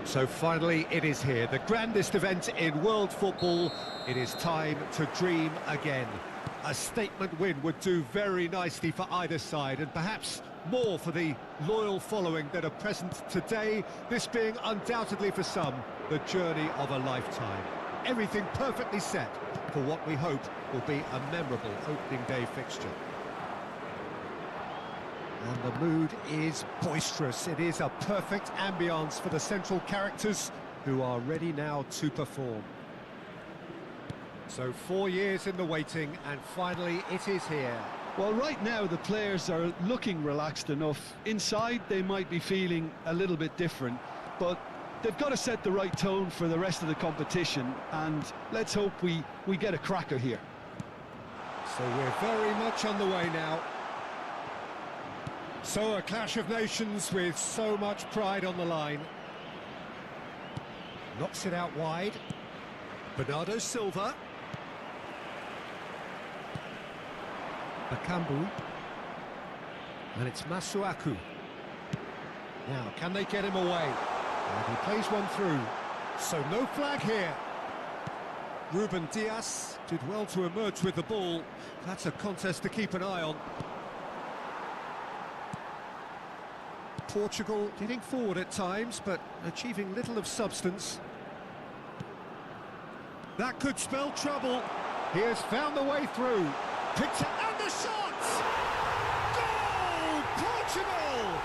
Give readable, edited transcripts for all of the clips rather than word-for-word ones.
So finally it is here, the grandest event in world football. It is time to dream again. A statement win would do very nicely for either side, and perhaps more for the loyal following that are present today, this being undoubtedly for some the journey of a lifetime. Everything perfectly set for what we hope will be a memorable opening day fixture. And the mood is boisterous. It is a perfect ambience for the central characters who are ready now to perform. So 4 years in the waiting, and finally it is here. Well, right now the players are looking relaxed enough. Inside they might be feeling a little bit different, but they've got to set the right tone for the rest of the competition, and let's hope we get a cracker here. So we're very much on the way now. So a clash of nations with so much pride on the line. Knocks it out wide. Bernardo Silva. Bakambu. And it's Masuaku. Now, can they get him away? And he plays one through. So no flag here. Ruben Dias did well to emerge with the ball. That's a contest to keep an eye on. Portugal getting forward at times, but achieving little of substance. That could spell trouble. He has found the way through. Picked it, and the shot! Goal! Portugal!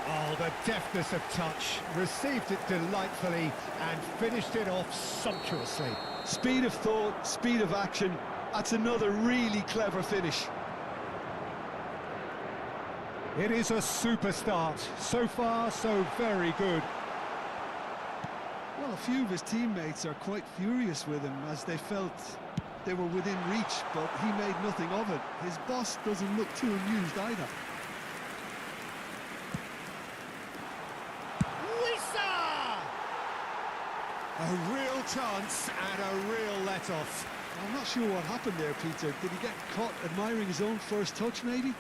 Oh, the deftness of touch. Received it delightfully and finished it off sumptuously. Speed of thought, speed of action. That's another really clever finish. It is a super start. So far, so very good. Well, a few of his teammates are quite furious with him as they felt they were within reach, but he made nothing of it. His boss doesn't look too amused either. Wissa! A real chance and a real let-off. I'm not sure what happened there, Peter. Did he get caught admiring his own first touch, maybe?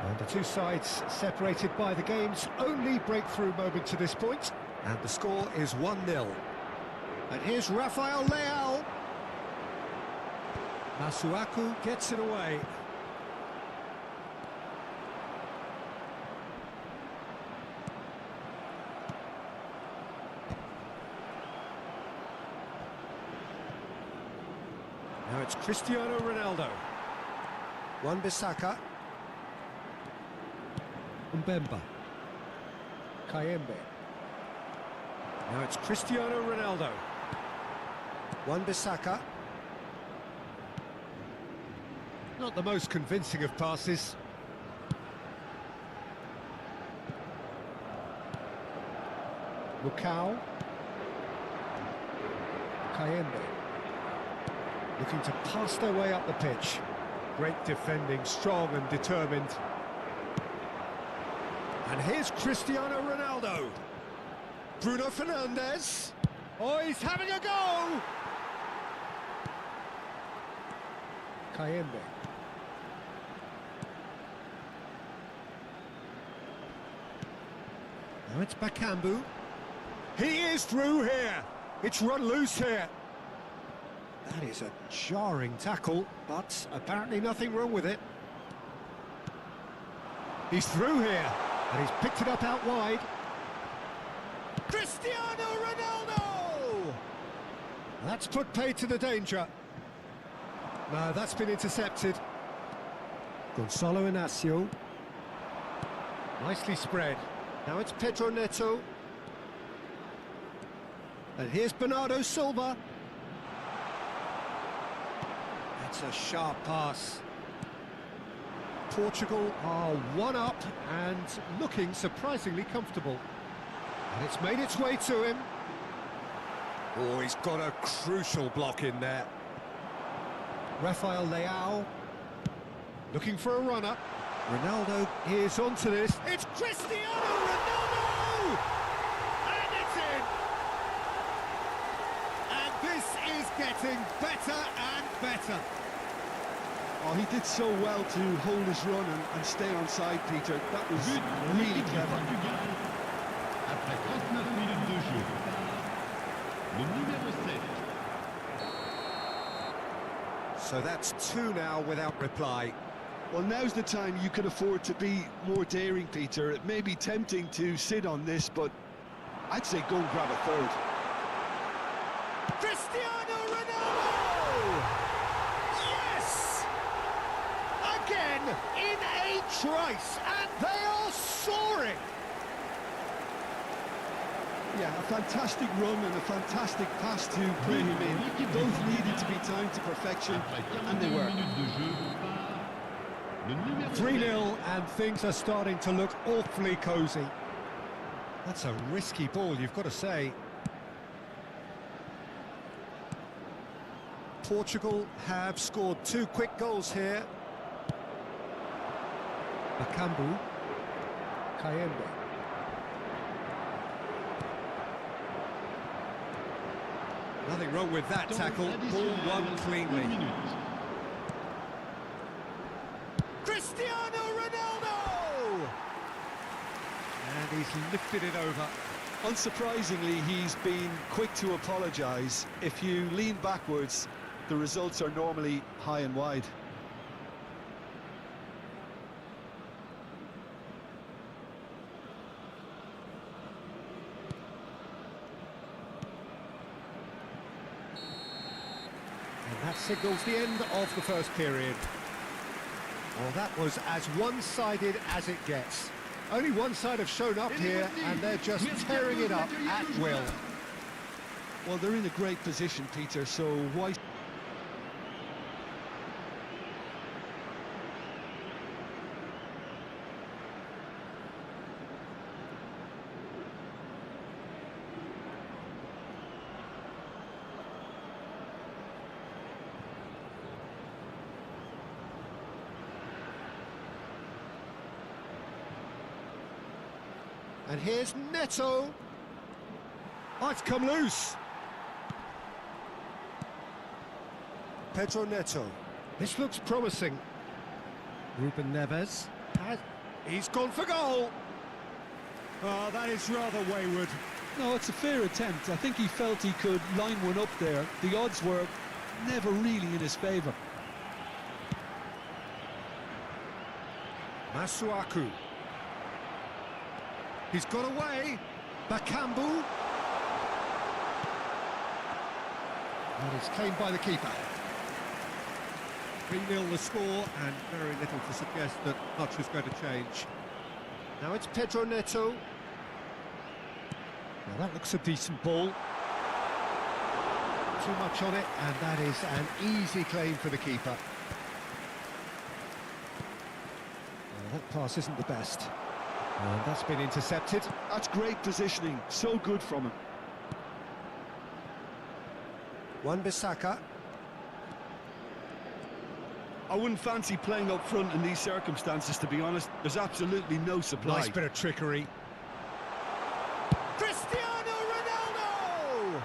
And the two sides separated by the game's only breakthrough moment to this point. And the score is 1-0. And here's Rafael Leao. Masuaku gets it away. Now it's Cristiano Ronaldo. Wan-Bissaka. Mbemba. Kayembe. Now it's Cristiano Ronaldo. Wan-Bissaka. Not the most convincing of passes. Lukau. Kayembe. Looking to pass their way up the pitch. Great defending, strong and determined. And here's Cristiano Ronaldo. Bruno Fernandes. Oh, he's having a go! Now it's Bakambu. He is through here. It's run loose here. That is a jarring tackle, but apparently nothing wrong with it. He's through here, and he's picked it up out wide. Cristiano Ronaldo! That's put paid to the danger. No, that's been intercepted. Gonzalo Inacio. Nicely spread. Now it's Pedro Neto. And here's Bernardo Silva. That's a sharp pass. Portugal are one up and looking surprisingly comfortable. And it's made its way to him. Oh, he's got a crucial block in there. Rafael Leao looking for a runner. Ronaldo is onto this. It's Cristiano Ronaldo! And it's in! And this is getting better and better. Oh, he did so well to hold his run and stay on side, Peter. That was really clever. Après 39 minutes de jeu, le numéro 7. So that's two now without reply. Well, now's the time you can afford to be more daring, Peter. It may be tempting to sit on this, but I'd say go and grab a third. Cristiano Ronaldo! Yes! Again in a trice, and they are soaring! Yeah, a fantastic run and a fantastic pass to play him in. Both needed to be timed to perfection, and they were. 3-0, and things are starting to look awfully cosy. That's a risky ball, you've got to say. Portugal have scored 2 quick goals here. Bakambu. Kayembe. Nothing wrong with that tackle. Ball won cleanly. Cristiano Ronaldo! And he's lifted it over. Unsurprisingly, he's been quick to apologise. If you lean backwards, the results are normally high and wide. And that signals the end of the first period. Well, that was as one-sided as it gets. Only one side have shown up here, and they're just tearing it up at will. Well, they're in a great position, Peter, so why... And here's Neto. Oh, it's come loose. Pedro Neto. This looks promising. Ruben Neves. He's gone for goal. Oh, that is rather wayward. No, it's a fair attempt. I think he felt he could line one up there. The odds were never really in his favour. Masuaku. He's got away. Bakambu. And it's claimed by the keeper. 3-0 the score, and very little to suggest that much is going to change. Now it's Pedro Neto. Now that looks a decent ball. Too much on it, and that is an easy claim for the keeper. Well, that pass isn't the best. And that's been intercepted. That's great positioning, so good from him. Wan-Bissaka. I wouldn't fancy playing up front in these circumstances, to be honest. There's absolutely no supply. Nice bit of trickery. Cristiano Ronaldo!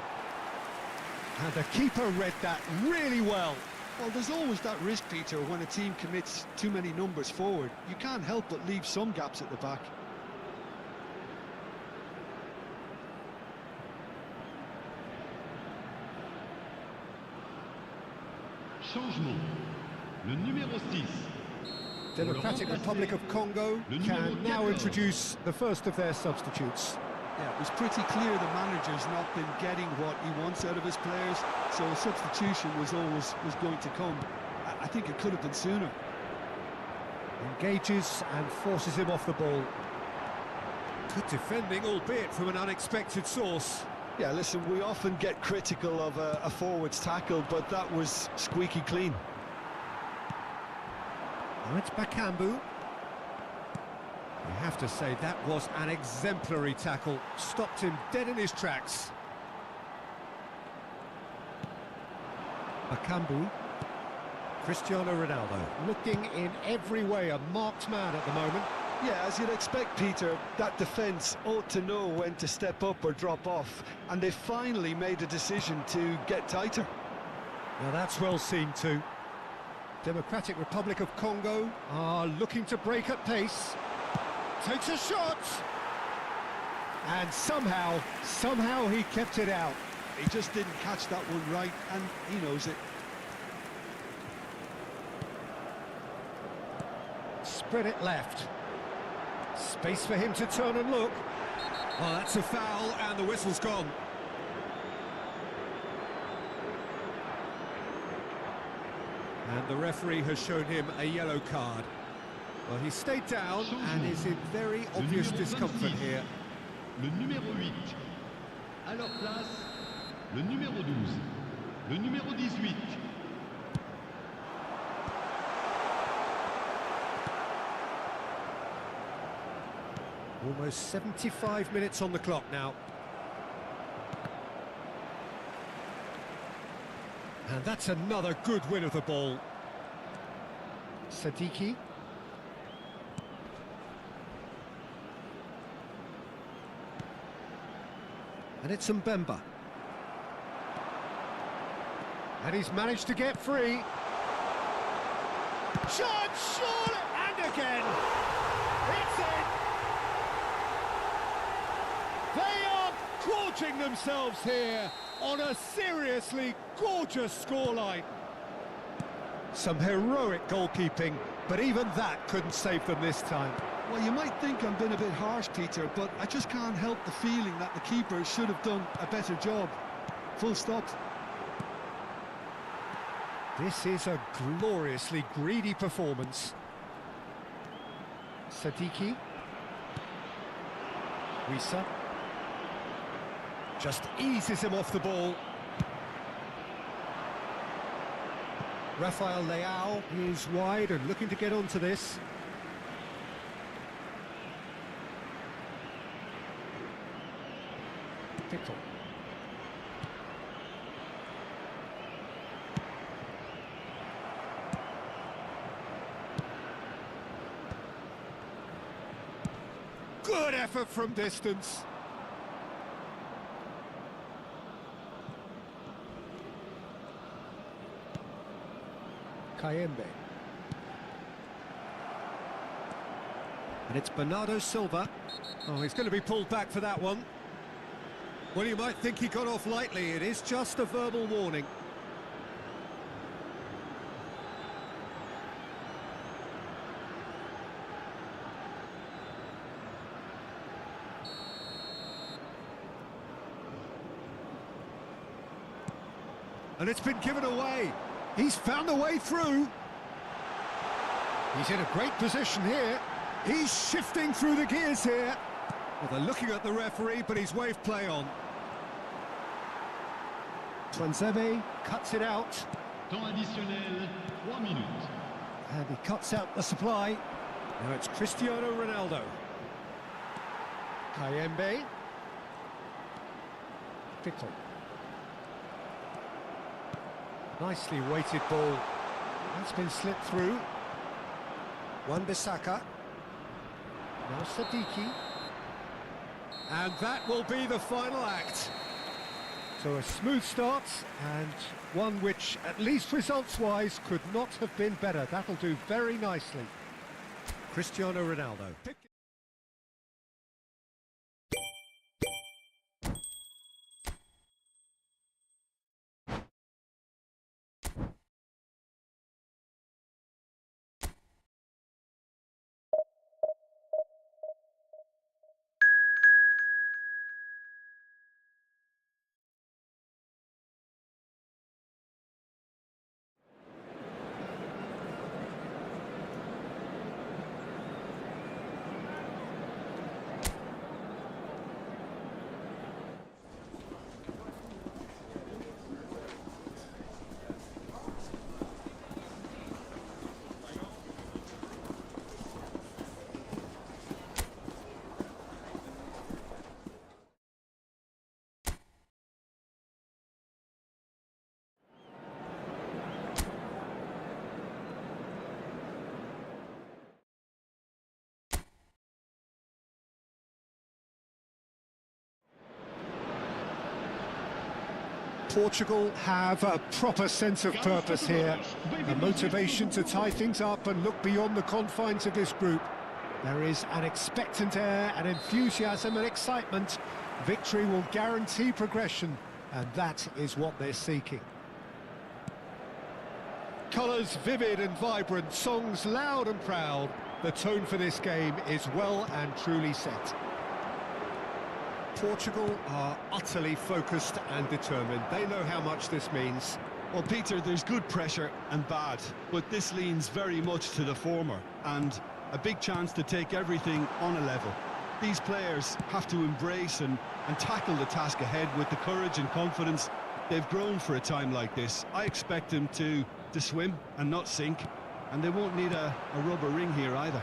And the keeper read that really well. Well, there's always that risk, Peter, when a team commits too many numbers forward. You can't help but leave some gaps at the back. Changement. Le numéro 6. Democratic Republic of Congo can now introduce the first of their substitutes. Yeah, it was pretty clear the manager's not been getting what he wants out of his players, so a substitution was going to come. I think it could have been sooner. Engages and forces him off the ball. Good defending, albeit from an unexpected source. Yeah, listen, we often get critical of a forward's tackle, but that was squeaky clean. Now it's Bakambu. You have to say that was an exemplary tackle. Stopped him dead in his tracks. Bakambu. Cristiano Ronaldo, looking in every way a marked man at the moment. Yeah, as you'd expect, Peter, that defence ought to know when to step up or drop off, and they finally made a decision to get tighter. Now that's well seen too. Democratic Republic of Congo are looking to break at pace. Takes a shot! And somehow he kept it out. He just didn't catch that one right, and he knows it. Spread it left. Space for him to turn and look. Well, that's a foul, and the whistle's gone. And the referee has shown him a yellow card. Well, he stayed down and is in very obvious discomfort here. Le numéro 8. À leur place, le numéro 12. Le numéro 18. Almost 75 minutes on the clock now. And that's another good win of the ball. Sadiki. And it's Mbemba. And he's managed to get free. Shot, surely, and again. It's in. They are gorging themselves here on a seriously gorgeous scoreline. Some heroic goalkeeping, but even that couldn't save them this time. Well, you might think I'm being a bit harsh, Peter, but I just can't help the feeling that the keeper should have done a better job. Full stop. This is a gloriously greedy performance. Sadiki. Wissa. Just eases him off the ball. Rafael Leao is wide and looking to get onto this. Pickle. Good effort from distance. Kayembe. And it's Bernardo Silva. Oh, he's going to be pulled back for that one. Well, you might think he got off lightly. It is just a verbal warning. And it's been given away. He's found a way through. He's in a great position here. He's shifting through the gears here. Well, they're looking at the referee, but he's waved play on. Twanzebe cuts it out. Temps additionnel, 3 minutes. And he cuts out the supply. Now it's Cristiano Ronaldo. Kayembe. Pickle. Nicely weighted ball. That's been slipped through. Wan-Bissaka. Now Sadiki. And that will be the final act. So a smooth start, and one which, at least results-wise, could not have been better. That'll do very nicely. Cristiano Ronaldo. Portugal have a proper sense of purpose here, a motivation to tie things up and look beyond the confines of this group. There is an expectant air, an enthusiasm and excitement. Victory will guarantee progression, and that is what they're seeking. Colours vivid and vibrant, songs loud and proud. The tone for this game is well and truly set. Portugal are utterly focused and determined. They know how much this means. Well, Peter, there's good pressure and bad, but this leans very much to the former, and a big chance to take everything on a level. These players have to embrace and tackle the task ahead with the courage and confidence they've grown for a time like this. I expect them to swim and not sink, and they won't need a rubber ring here either.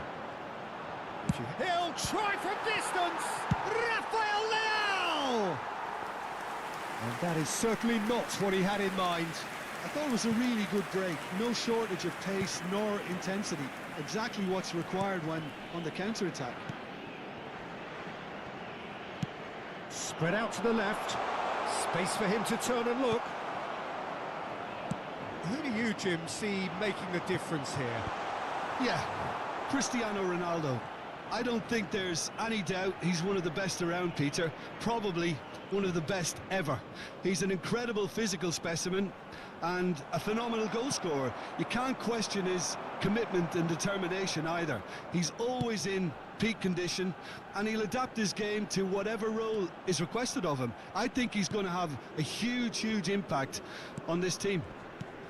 He'll try from distance! Rafael Leao! And that is certainly not what he had in mind. I thought it was a really good break. No shortage of pace nor intensity. Exactly what's required when on the counter-attack. Spread out to the left. Space for him to turn and look. Who do you, Jim, see making the difference here? Yeah, Cristiano Ronaldo. I don't think there's any doubt he's one of the best around, Peter. Probably one of the best ever. He's an incredible physical specimen and a phenomenal goal scorer. You can't question his commitment and determination either. He's always in peak condition, and he'll adapt his game to whatever role is requested of him. I think he's going to have a huge impact on this team.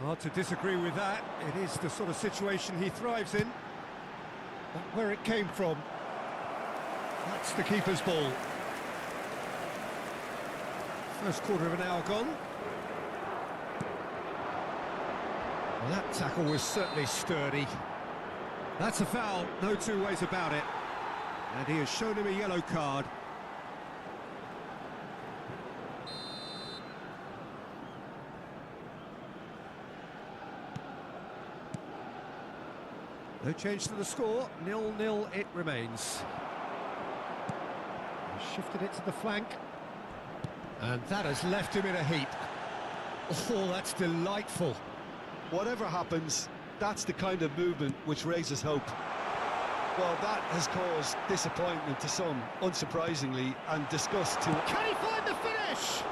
Hard to disagree with that. It is the sort of situation he thrives in. But where it came from, that's the keeper's ball. First quarter of an hour gone. Well, that tackle was certainly sturdy. That's a foul, no two ways about it. And he has shown him a yellow card. No change to the score, 0-0 it remains. He shifted it to the flank. And that has left him in a heap. Oh, that's delightful. Whatever happens, that's the kind of movement which raises hope. Well, that has caused disappointment to some, unsurprisingly, and disgust to... Can he find the finish?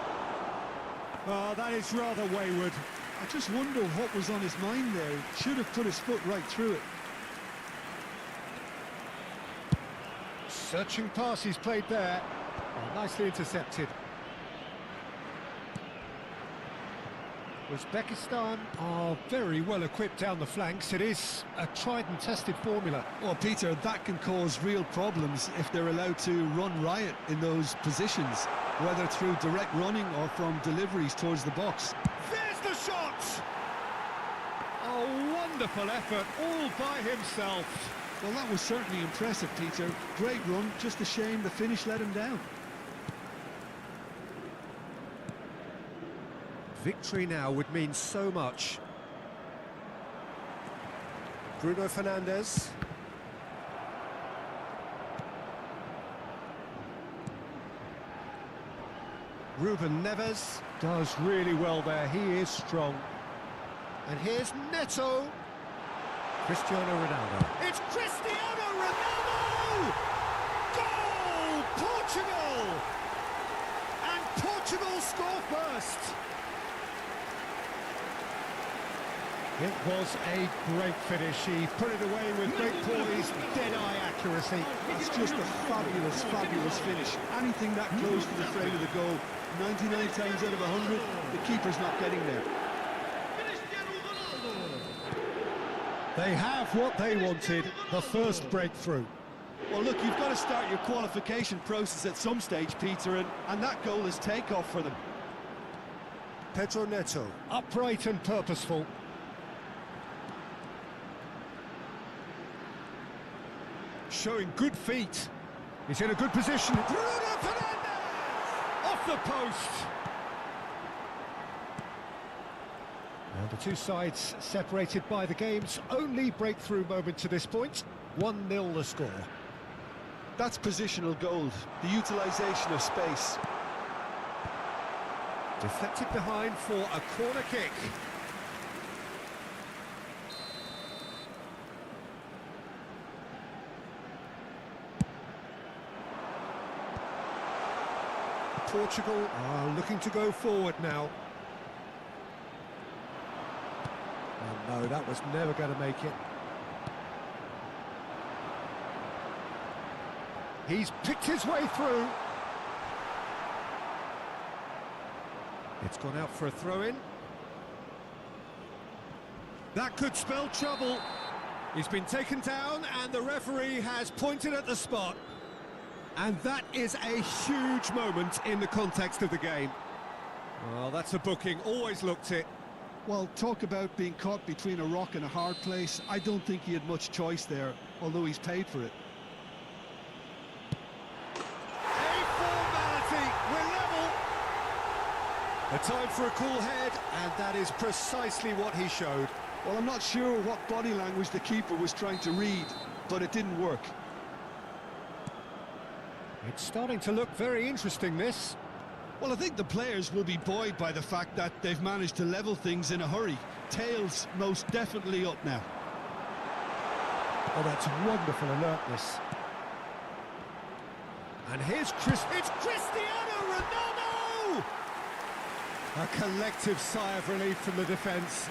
Oh, that is rather wayward. I just wonder what was on his mind there. He should have put his foot right through it. Searching pass he's played there. Oh, nicely intercepted. Uzbekistan are very well equipped down the flanks. It is a tried and tested formula. Well, Peter, that can cause real problems if they're allowed to run riot in those positions, whether through direct running or from deliveries towards the box. There's the shot! A wonderful effort, all by himself. Well, that was certainly impressive, Peter. Great run, just a shame the finish let him down. Victory now would mean so much. Bruno Fernandes. Ruben Neves does really well there. He is strong. And here's Neto. Cristiano Ronaldo. It's Cristiano Ronaldo! Goal! Portugal! And Portugal score first. It was a great finish. He put it away with great poise, dead-eye accuracy. That's just a fabulous finish. Anything that close to the frame of the goal, 99 times out of 100, the keeper's not getting there. They have what they wanted, the first breakthrough. Well, look, you've got to start your qualification process at some stage, Peter, and that goal is takeoff for them. Pedro Neto, upright and purposeful. Showing good feet. He's in a good position. Bruno Fernandes! Off the post. And the two sides separated by the game's only breakthrough moment to this point. 1-0 the score. That's positional gold, the utilisation of space. Deflected behind for a corner kick. Portugal are looking to go forward now. Oh no, that was never going to make it. He's picked his way through. It's gone out for a throw-in. That could spell trouble. He's been taken down and the referee has pointed at the spot. And that is a huge moment in the context of the game. Well, that's a booking, always looked it. Well, talk about being caught between a rock and a hard place. I don't think he had much choice there, although he's paid for it. A formality, we're level. A time for a cool head, and that is precisely what he showed. Well, I'm not sure what body language the keeper was trying to read, but it didn't work. It's starting to look very interesting, this. Well, I think the players will be buoyed by the fact that they've managed to level things in a hurry. Tails most definitely up now. Oh, that's wonderful alertness. And here's it's Cristiano Ronaldo! A collective sigh of relief from the defence.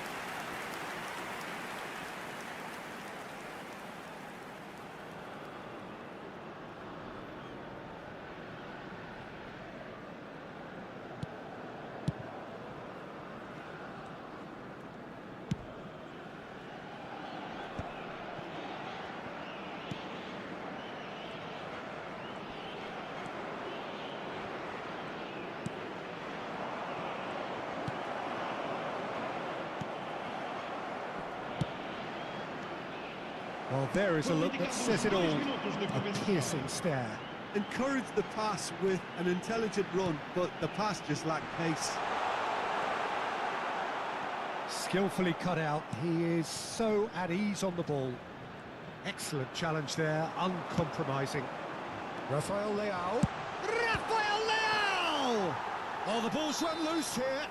Well, there is a look that says it all. A piercing stare. Encouraged the pass with an intelligent run, but the pass just lacked pace. Skillfully cut out. He is so at ease on the ball. Excellent challenge there, uncompromising. Rafael Leao. Rafael Leao! Oh, the ball's run loose here.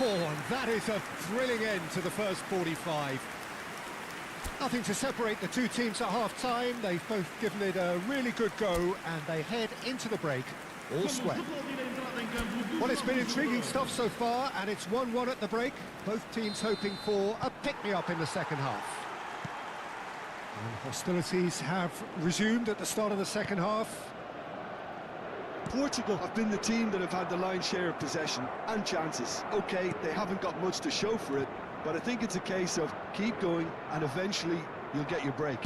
Oh, and that is a thrilling end to the first 45. Nothing to separate the two teams at half-time. They've both given it a really good go, and they head into the break all square. Well, it's been intriguing stuff so far, and it's 1-1 at the break. Both teams hoping for a pick-me-up in the second half. And hostilities have resumed at the start of the second half. Portugal have been the team that have had the lion's share of possession and chances. OK, they haven't got much to show for it, but I think it's a case of keep going and eventually you'll get your break.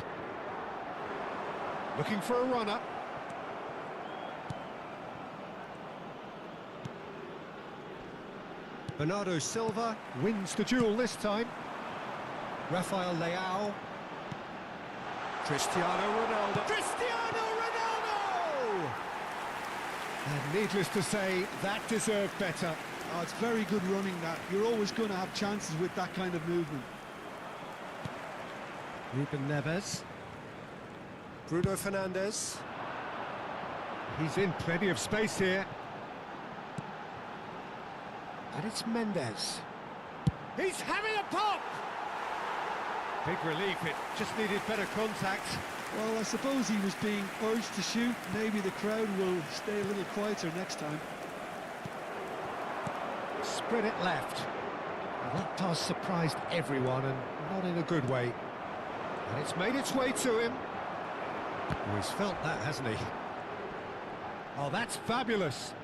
Looking for a run-up. Bernardo Silva wins the duel this time. Rafael Leao. Cristiano Ronaldo. Cristiano Ronaldo! And needless to say, that deserved better. Oh, it's very good running that. You're always going to have chances with that kind of movement. Ruben Neves. Bruno Fernandes. He's in plenty of space here. And it's Mendes. He's having a pop! Big relief, it just needed better contact. Well, I suppose he was being urged to shoot. Maybe the crowd will stay a little quieter next time. Spread it left. Well, that pass surprised everyone, and not in a good way. And it's made its way to him. Oh, he's felt that, hasn't he? Oh, that's fabulous.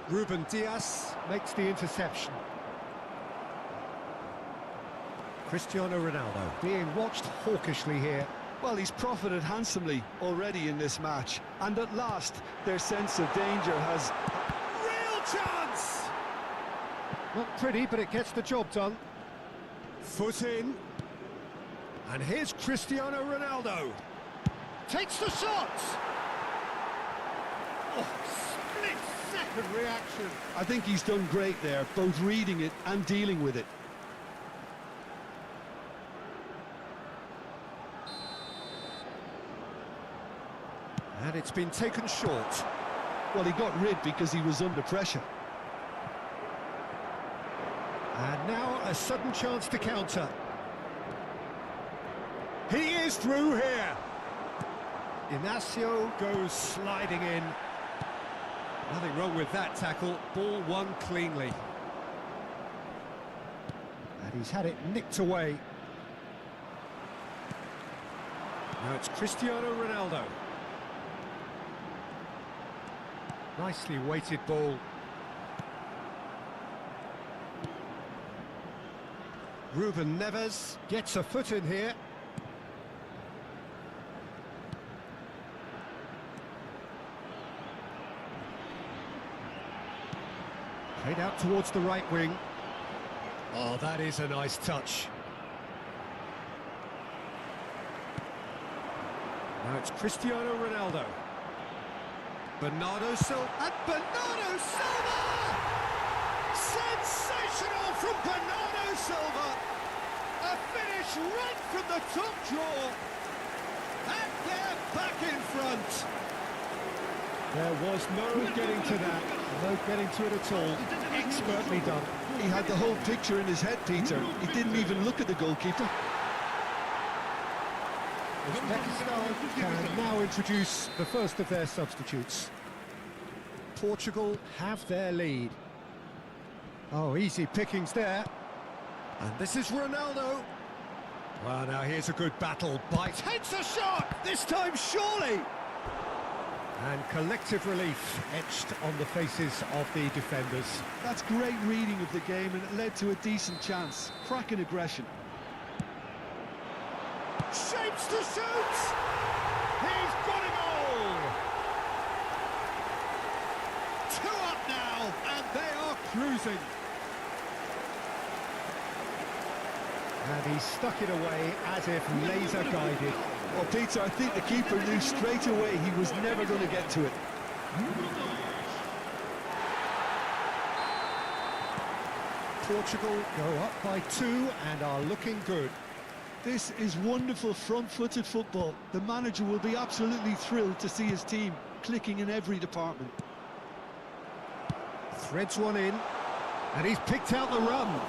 Ruben Dias makes the interception. Cristiano Ronaldo being watched hawkishly here. Well, he's profited handsomely already in this match. And at last, their sense of danger has... Real chance! Not pretty, but it gets the job done. Foot in. And here's Cristiano Ronaldo. Takes the shot! Oh, split-second reaction. I think he's done great there, both reading it and dealing with it. And it's been taken short. Well, he got rid because he was under pressure. And now a sudden chance to counter. He is through here. Inacio goes sliding in. Nothing wrong with that tackle. Ball won cleanly. And he's had it nicked away. Now it's Cristiano Ronaldo. Nicely weighted ball. Ruben Neves gets a foot in here. Played out towards the right wing. Oh, that is a nice touch. Now it's Cristiano Ronaldo. Bernardo Silva. And Bernardo Silva! Sensational from Bernardo Silva! A finish right from the top draw. And they're back in front. There was no getting to that. No getting to it at all. Expertly done. He had the whole picture in his head, Peter. He didn't even look at the goalkeeper. Uzbekistan can now introduce the first of their substitutes. Portugal have their lead. Oh, easy pickings there. And this is Ronaldo. Well, now here's a good battle. Bites, heads a shot! This time, surely! And collective relief etched on the faces of the defenders. That's great reading of the game, and it led to a decent chance. Cracking aggression. Shapes to shoot! He's got a goal! 2 up now, and they are cruising. And he stuck it away as if laser guided. Well, Peter, I think the keeper knew straight away he was never going to get to it. Portugal go up by 2 and are looking good. This is wonderful front-footed football. The manager will be absolutely thrilled to see his team clicking in every department. Threads one in, and he's picked out the run.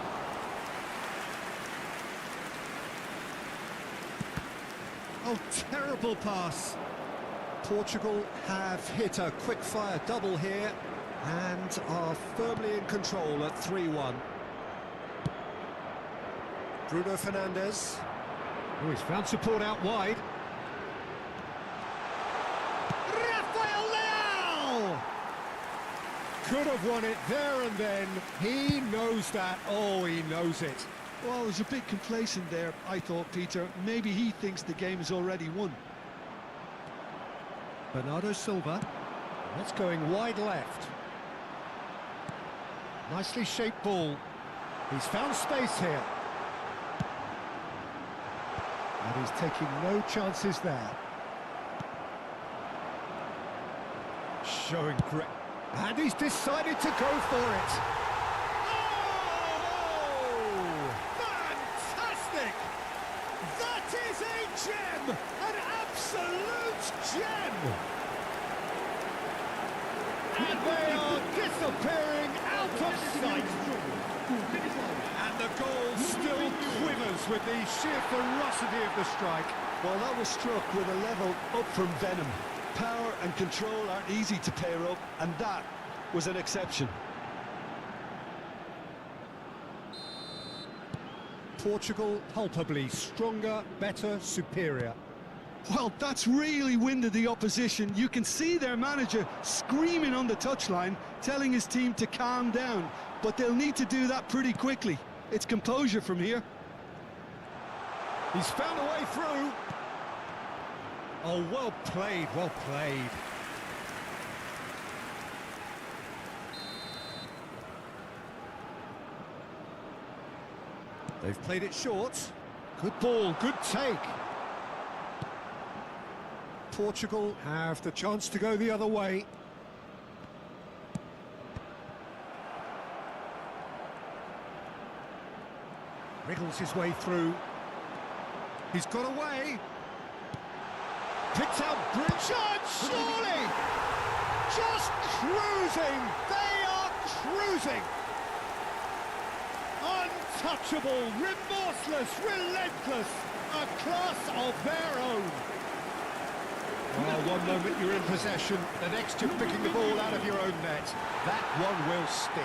Oh, terrible pass. Portugal have hit a quick-fire double here and are firmly in control at 3-1. Bruno Fernandes. Oh, he's found support out wide. Rafael Leao! Could have won it there and then. He knows that. Oh, he knows it. Well, it was a bit complacent there, I thought, Peter. Maybe he thinks the game is already won. Bernardo Silva. That's going wide left. Nicely shaped ball. He's found space here. And he's taking no chances there. Showing grip. And he's decided to go for it. Oh! Fantastic! That is a gem! An absolute gem! And they are disappearing out of sight. And the goal still quivers with the sheer ferocity of the strike. Well, that was struck with a level up from venom. Power and control aren't easy to pair up, and that was an exception. Portugal palpably stronger, better, superior. Well, that's really winded the opposition. You can see their manager screaming on the touchline, telling his team to calm down. But they'll need to do that pretty quickly. It's composure from here. He's found a way through. Oh, well played, well played. They've played it short. Good ball, good take. Portugal have the chance to go the other way. Wriggles his way through. He's got away. Picks out Bridget, surely! Just cruising! They are cruising! Oh, Untouchable, remorseless, relentless, a class of their own. Well, one moment you're in possession, the next you're picking the ball out of your own net. That one will sting.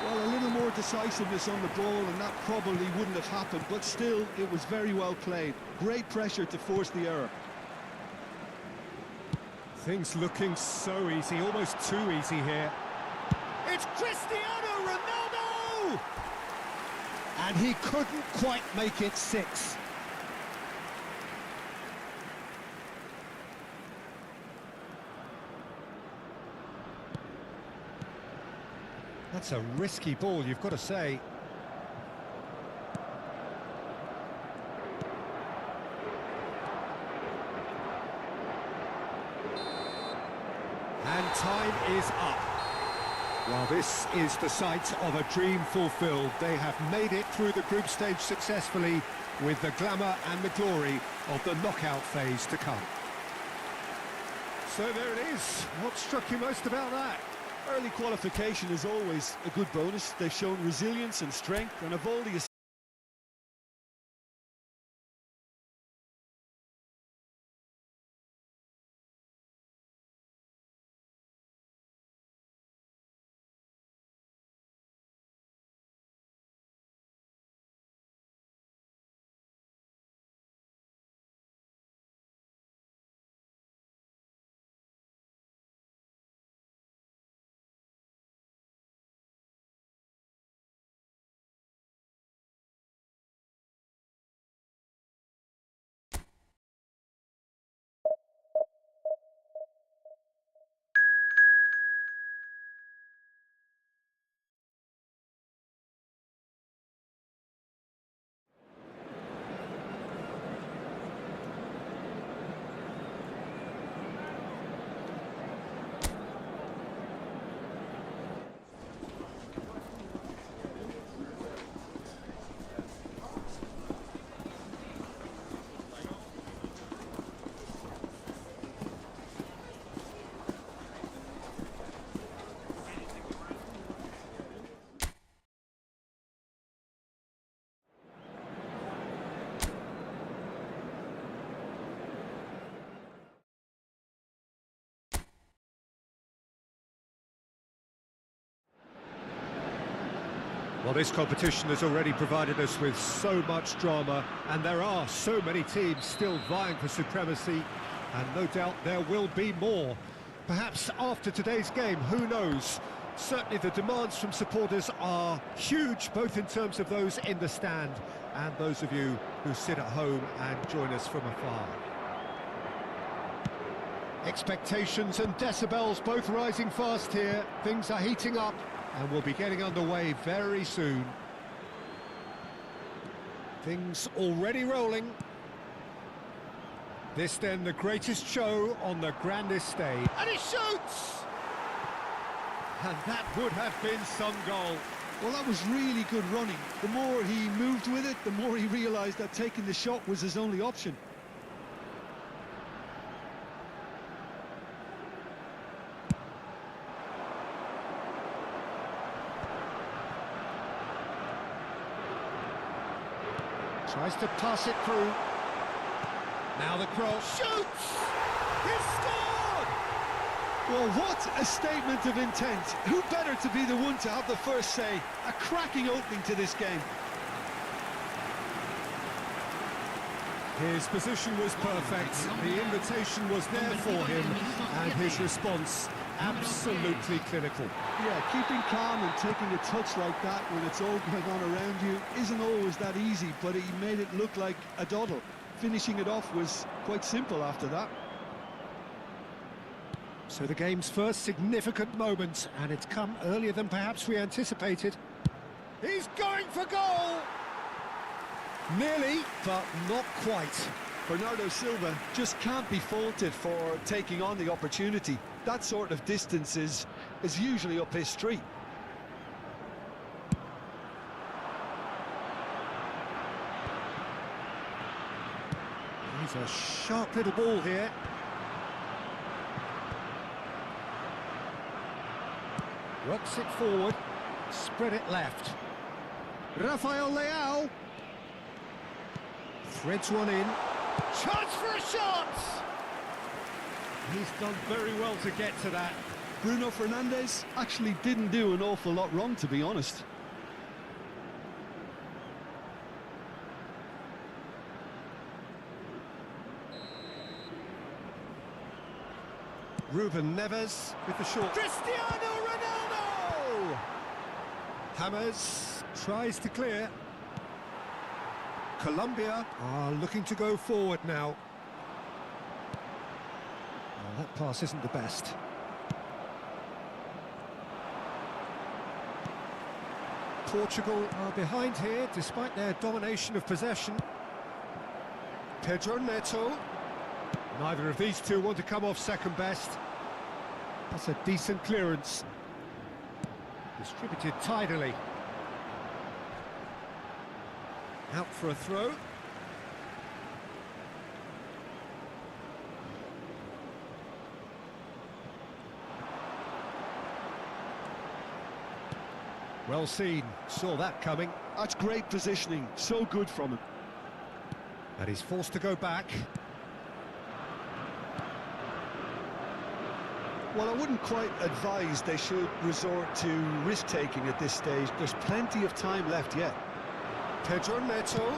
Well, a little more decisiveness on the ball and that probably wouldn't have happened, but still, it was very well played. Great pressure to force the error. Things looking so easy, almost too easy here. It's Cristiano Ronaldo! And he couldn't quite make it 6. That's a risky ball, you've got to say. And time is up. Well, this is the sight of a dream fulfilled. They have made it through the group stage successfully, with the glamour and the glory of the knockout phase to come. So there it is. What struck you most about that? Early qualification is always a good bonus. They've shown resilience and strength, and of all the Well, this competition has already provided us with so much drama, and there are so many teams still vying for supremacy, and no doubt there will be more. Perhaps after today's game, who knows? Certainly the demands from supporters are huge, both in terms of those in the stand and those of you who sit at home and join us from afar. Expectations and decibels both rising fast here. Things are heating up, and we'll be getting underway very soon. Things already rolling. This then the greatest show on the grandest stage. And he shoots! And that would have been some goal. Well, that was really good running. The more he moved with it, the more he realised that taking the shot was his only option. Tries to pass it through. Now the cross. Shoots! He's scored! Well, what a statement of intent. Who better to be the one to have the first say? A cracking opening to this game. His position was perfect. The invitation was there for him, and his response absolutely clinical. Yeah, keeping calm and taking a touch like that when it's all going on around you isn't always that easy, but he made it look like a doddle. Finishing it off was quite simple after that. So the game's first significant moment, and it's come earlier than perhaps we anticipated. He's going for goal! Nearly, but not quite. Bernardo Silva just can't be faulted for taking on the opportunity. That sort of distance is usually up his street. He's a sharp little ball here. Works it forward, spread it left. Rafael Leao. Threads one in. Chance for a shot! He's done very well to get to that. Bruno Fernandes actually didn't do an awful lot wrong, to be honest. Ruben Neves with the short. Cristiano Ronaldo! Hammers tries to clear. Colombia are looking to go forward now. Well, that pass isn't the best. Portugal are behind here despite their domination of possession. Pedro Neto. Neither of these two want to come off second best. That's a decent clearance. Distributed tidily. Out for a throw. Well seen, saw that coming. That's great positioning, so good from him. And he's forced to go back. Well, I wouldn't quite advise they should resort to risk-taking at this stage. There's plenty of time left yet. Pedro Neto.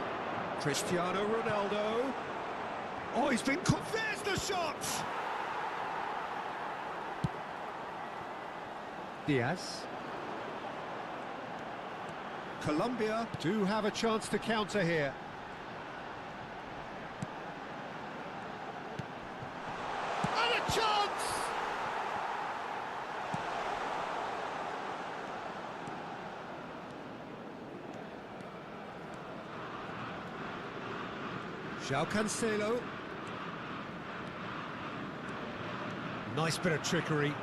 Cristiano Ronaldo. Oh, he's been caught. There's the shot! Diaz. Colombia do have a chance to counter here. And a chance! João Cancelo. Nice bit of trickery.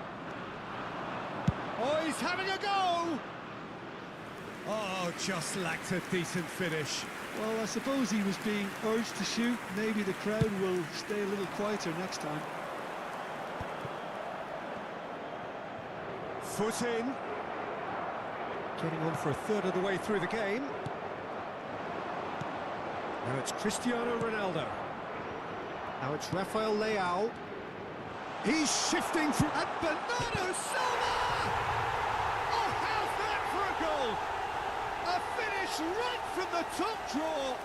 Oh, he's having a go! Oh, just lacked a decent finish. Well, I suppose he was being urged to shoot. Maybe the crowd will stay a little quieter next time. Foot in. Getting on for a third of the way through the game. Now it's Cristiano Ronaldo. Now it's Rafael Leao. He's shifting through. And Bernardo Silva! Oh, how's that for a goal? A finish right from the top draw.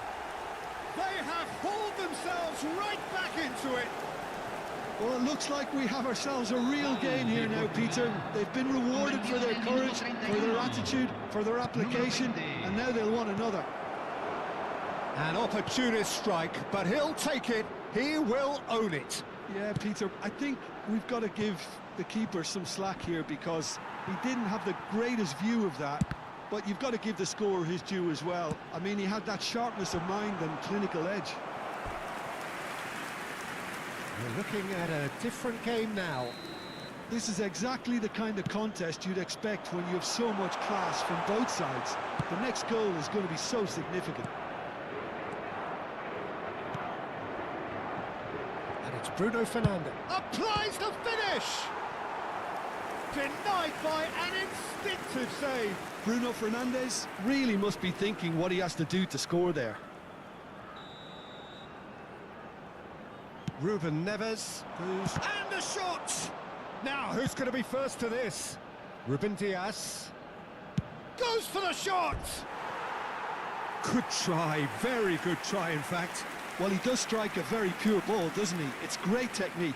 They have hauled themselves right back into it. Well, it looks like we have ourselves a real game here now, Peter. They've been rewarded for their courage, for their attitude, for their application, and now they'll want another. An opportunist strike, but he'll take it. He will own it. Yeah, Peter, I think we've got to give the keeper some slack here because he didn't have the greatest view of that, but you've got to give the scorer his due as well. I mean, he had that sharpness of mind and clinical edge. We're looking at a different game now. This is exactly the kind of contest you'd expect when you have so much class from both sides. The next goal is going to be so significant. It's Bruno Fernandes. Applies the finish! Denied by an instinctive save. Bruno Fernandes really must be thinking what he has to do to score there. Ruben Neves. And the shot! Now, who's going to be first to this? Ruben Diaz. Goes for the shot! Good try, very good try, in fact. Well, he does strike a very pure ball, doesn't he? It's great technique.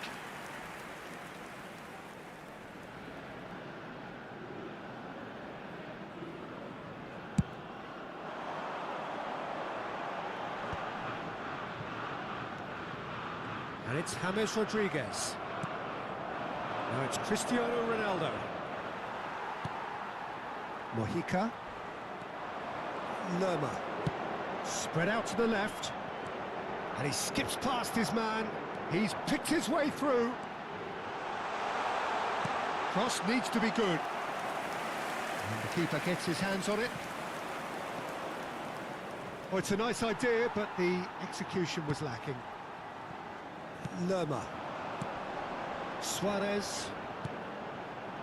And it's James Rodriguez. Now it's Cristiano Ronaldo. Mojica. Lerma. Spread out to the left. And he skips past his man. He's picked his way through. Cross needs to be good. And the keeper gets his hands on it. Oh, it's a nice idea, but the execution was lacking. Lerma. Suarez.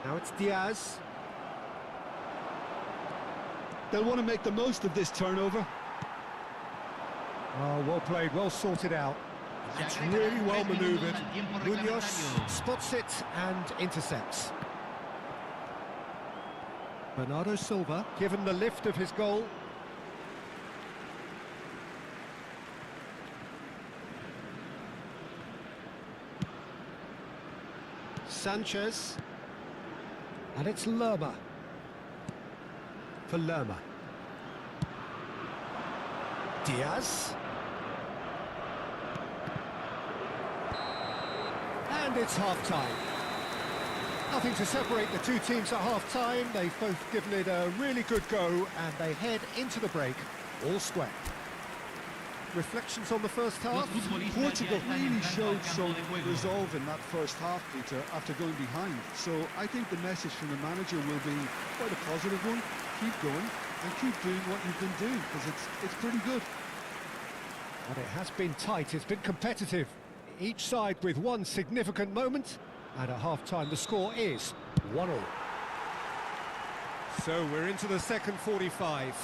Now it's Diaz. They'll want to make the most of this turnover. Oh, well played, well sorted out. It's really well manoeuvred. Munoz spots it and intercepts. Bernardo Silva given the lift of his goal. Sanchez. And it's Lerma. For Lerma. Diaz. And it's half-time. Nothing to separate the two teams at half-time. They've both given it a really good go, and they head into the break all square. Reflections on the first half? Portugal really showed some resolve in that first half, Peter, after going behind. So I think the message from the manager will be quite a positive one. Keep going and keep doing what you've been doing, because it's pretty good. And it has been tight, it's been competitive. Each side with one significant moment, and at half-time the score is 1-1. So we're into the second 45.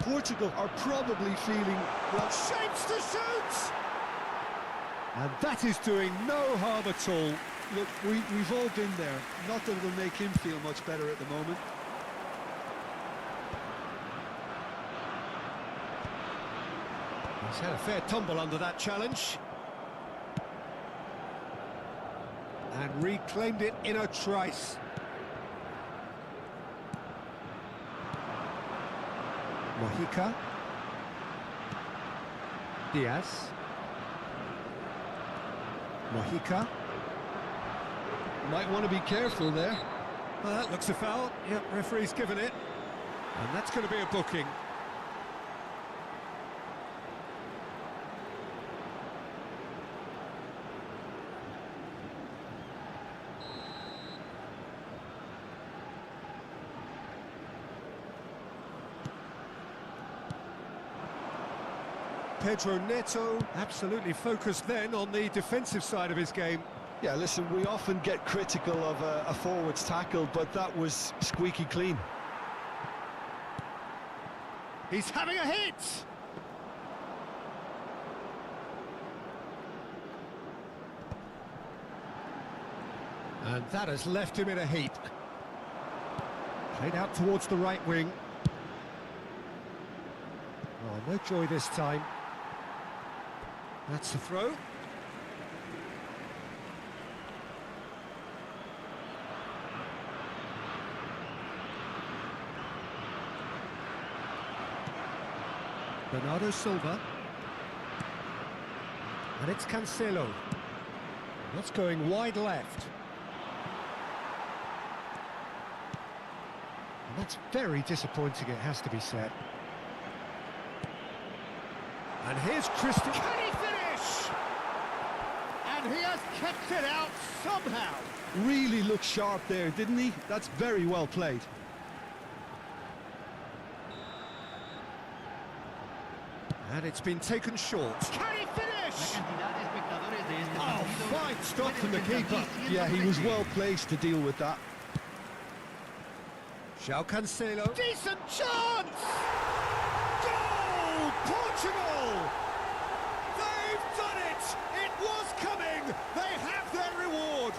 Portugal are probably feeling, well, Shapes to shoot! And that is doing no harm at all. look, we've all been there. Not that it'll make him feel much better at the moment. He's had a fair tumble under that challenge. And reclaimed it in a trice. Mojica. Diaz. Mojica. Might want to be careful there. Well, that looks a foul. Yep, referee's given it. And that's going to be a booking. Pedro Neto absolutely focused then on the defensive side of his game. Yeah, listen, we often get critical of a forward's tackle, but that was squeaky clean. He's having a hit! And that has left him in a heap. Played out towards the right wing. Oh, no joy this time. That's the throw. Bernardo Silva. And it's Cancelo. That's going wide left. And that's very disappointing, it has to be said. And here's Christian. Can he finish? And he has kept it out somehow. Really looked sharp there, didn't he? That's very well played. And it's been taken short. Can he finish? Oh, fine stop from the keeper. Yeah, he was well placed to deal with that. João Cancelo. Decent chance! Goal! Portugal! They've done it! It was coming! They have their reward!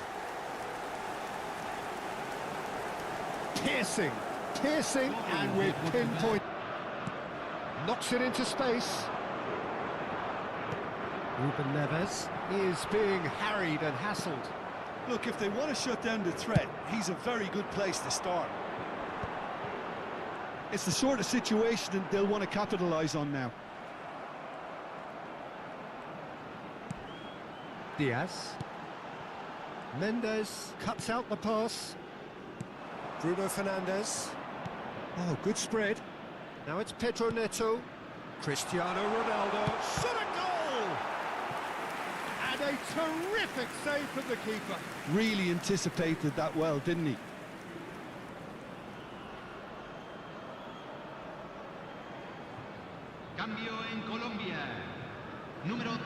Piercing, and with pinpoint. Knocks it into space. Ruben Neves is being harried and hassled. Look, if they want to shut down the threat, he's a very good place to start. It's the sort of situation that they'll want to capitalise on now. Diaz. Mendes cuts out the pass. Bruno Fernandes. Oh, good spread. Now it's Pedro Neto. Cristiano Ronaldo. Shot a goal! And a terrific save from the keeper. Really anticipated that well, didn't he? Cambio en Colombia. Número 10.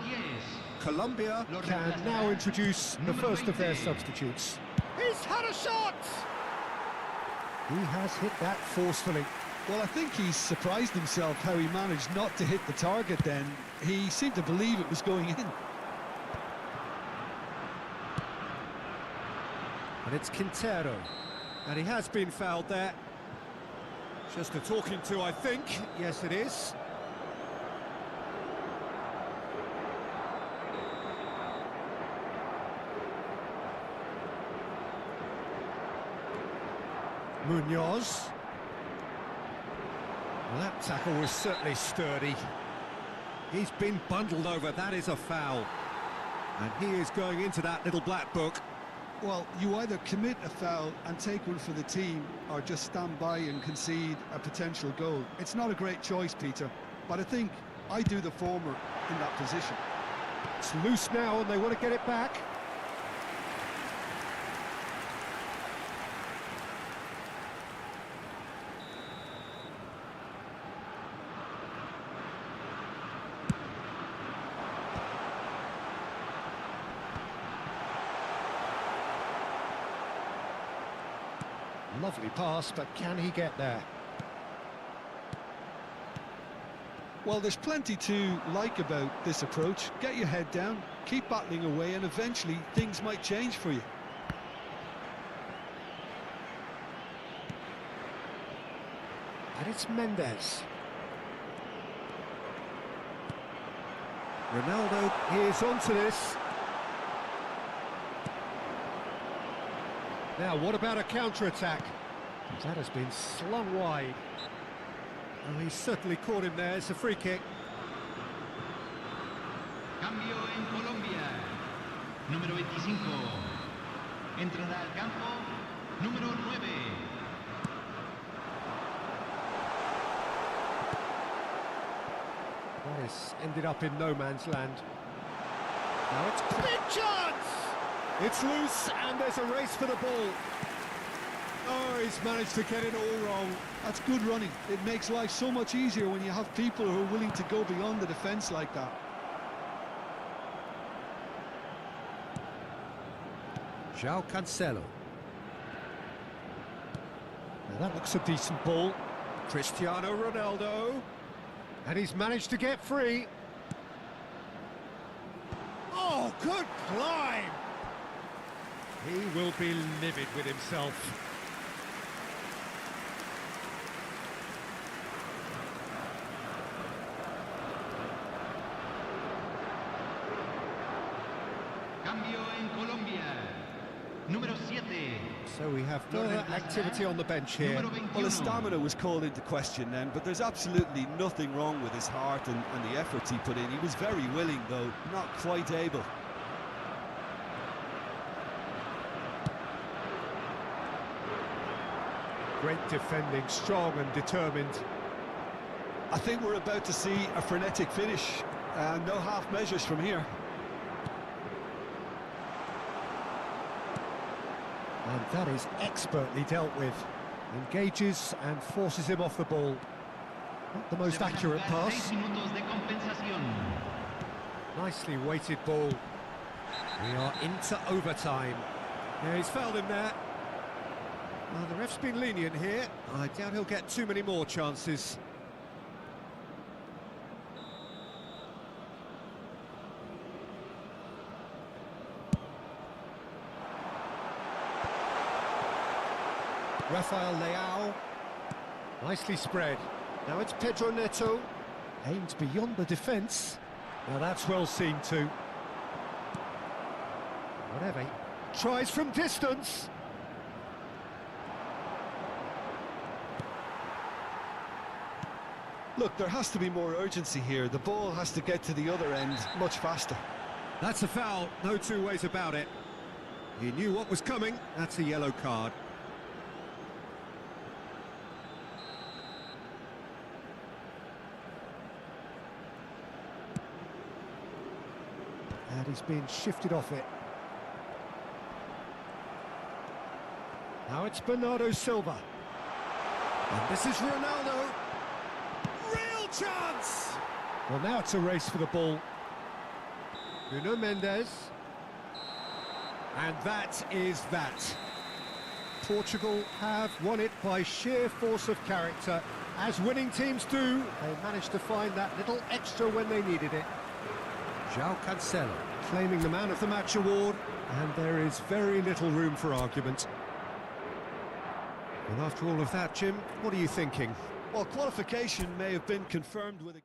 Colombia can now introduce the first of their substitutes. He's had a shot! He has hit that forcefully. Well, I think he's surprised himself how he managed not to hit the target then. He seemed to believe it was going in. And it's Quintero. And he has been fouled there. Just a talking to, I think. Yes, it is. Munoz. Well, that tackle was certainly sturdy. He's been bundled over. That is a foul. And he is going into that little black book. Well, you either commit a foul and take one for the team, or just stand by and concede a potential goal. It's not a great choice, Peter, but I think I do the former in that position. It's loose now and they want to get it back. Lovely pass, but can he get there? Well, there's plenty to like about this approach. Get your head down, keep battling away, and eventually things might change for you. And it's Mendes. Ronaldo is onto this. Now, what about a counter-attack? That has been slung wide. Well, he's certainly caught him there. It's a free kick. Cambio en Colombia. Número 25. Entrará al campo. Número 9. That has ended up in no man's land. Now it's big chance! It's loose and there's a race for the ball. Oh, he's managed to get it all wrong. That's good running. It makes life so much easier when you have people who are willing to go beyond the defence like that. João Cancelo. Now that looks a decent ball. Cristiano Ronaldo. And he's managed to get free. Oh, good climb! He will be livid with himself. Cambio en Colombia. Número 7. So we have further activity on the bench here. Well, his stamina was called into question then, but there's absolutely nothing wrong with his heart and the efforts he put in. He was very willing, though, not quite able. Great defending, strong and determined. I think we're about to see a frenetic finish. No half measures from here. And that is expertly dealt with. Engages and forces him off the ball. Not the most accurate pass. Nicely weighted ball. We are into overtime. Yeah, he's fouled him there. Well, the ref's been lenient here. I doubt he'll get too many more chances. Rafael Leao. Nicely spread. Now it's Pedro Neto. Aimed beyond the defence. Now that's well seen too. Whatever. Tries from distance. Look, there has to be more urgency here. The ball has to get to the other end much faster. That's a foul, no two ways about it. He knew what was coming. That's a yellow card. And he's been shifted off it. Now it's Bernardo Silva. And this is Ronaldo. Real chance! Well, now it's a race for the ball. Nuno Mendes. And that is that. Portugal have won it by sheer force of character. As winning teams do, they managed to find that little extra when they needed it. João Cancelo claiming the Man of the Match award, and there is very little room for argument. And after all of that, Jim, what are you thinking? Well, qualification may have been confirmed with a...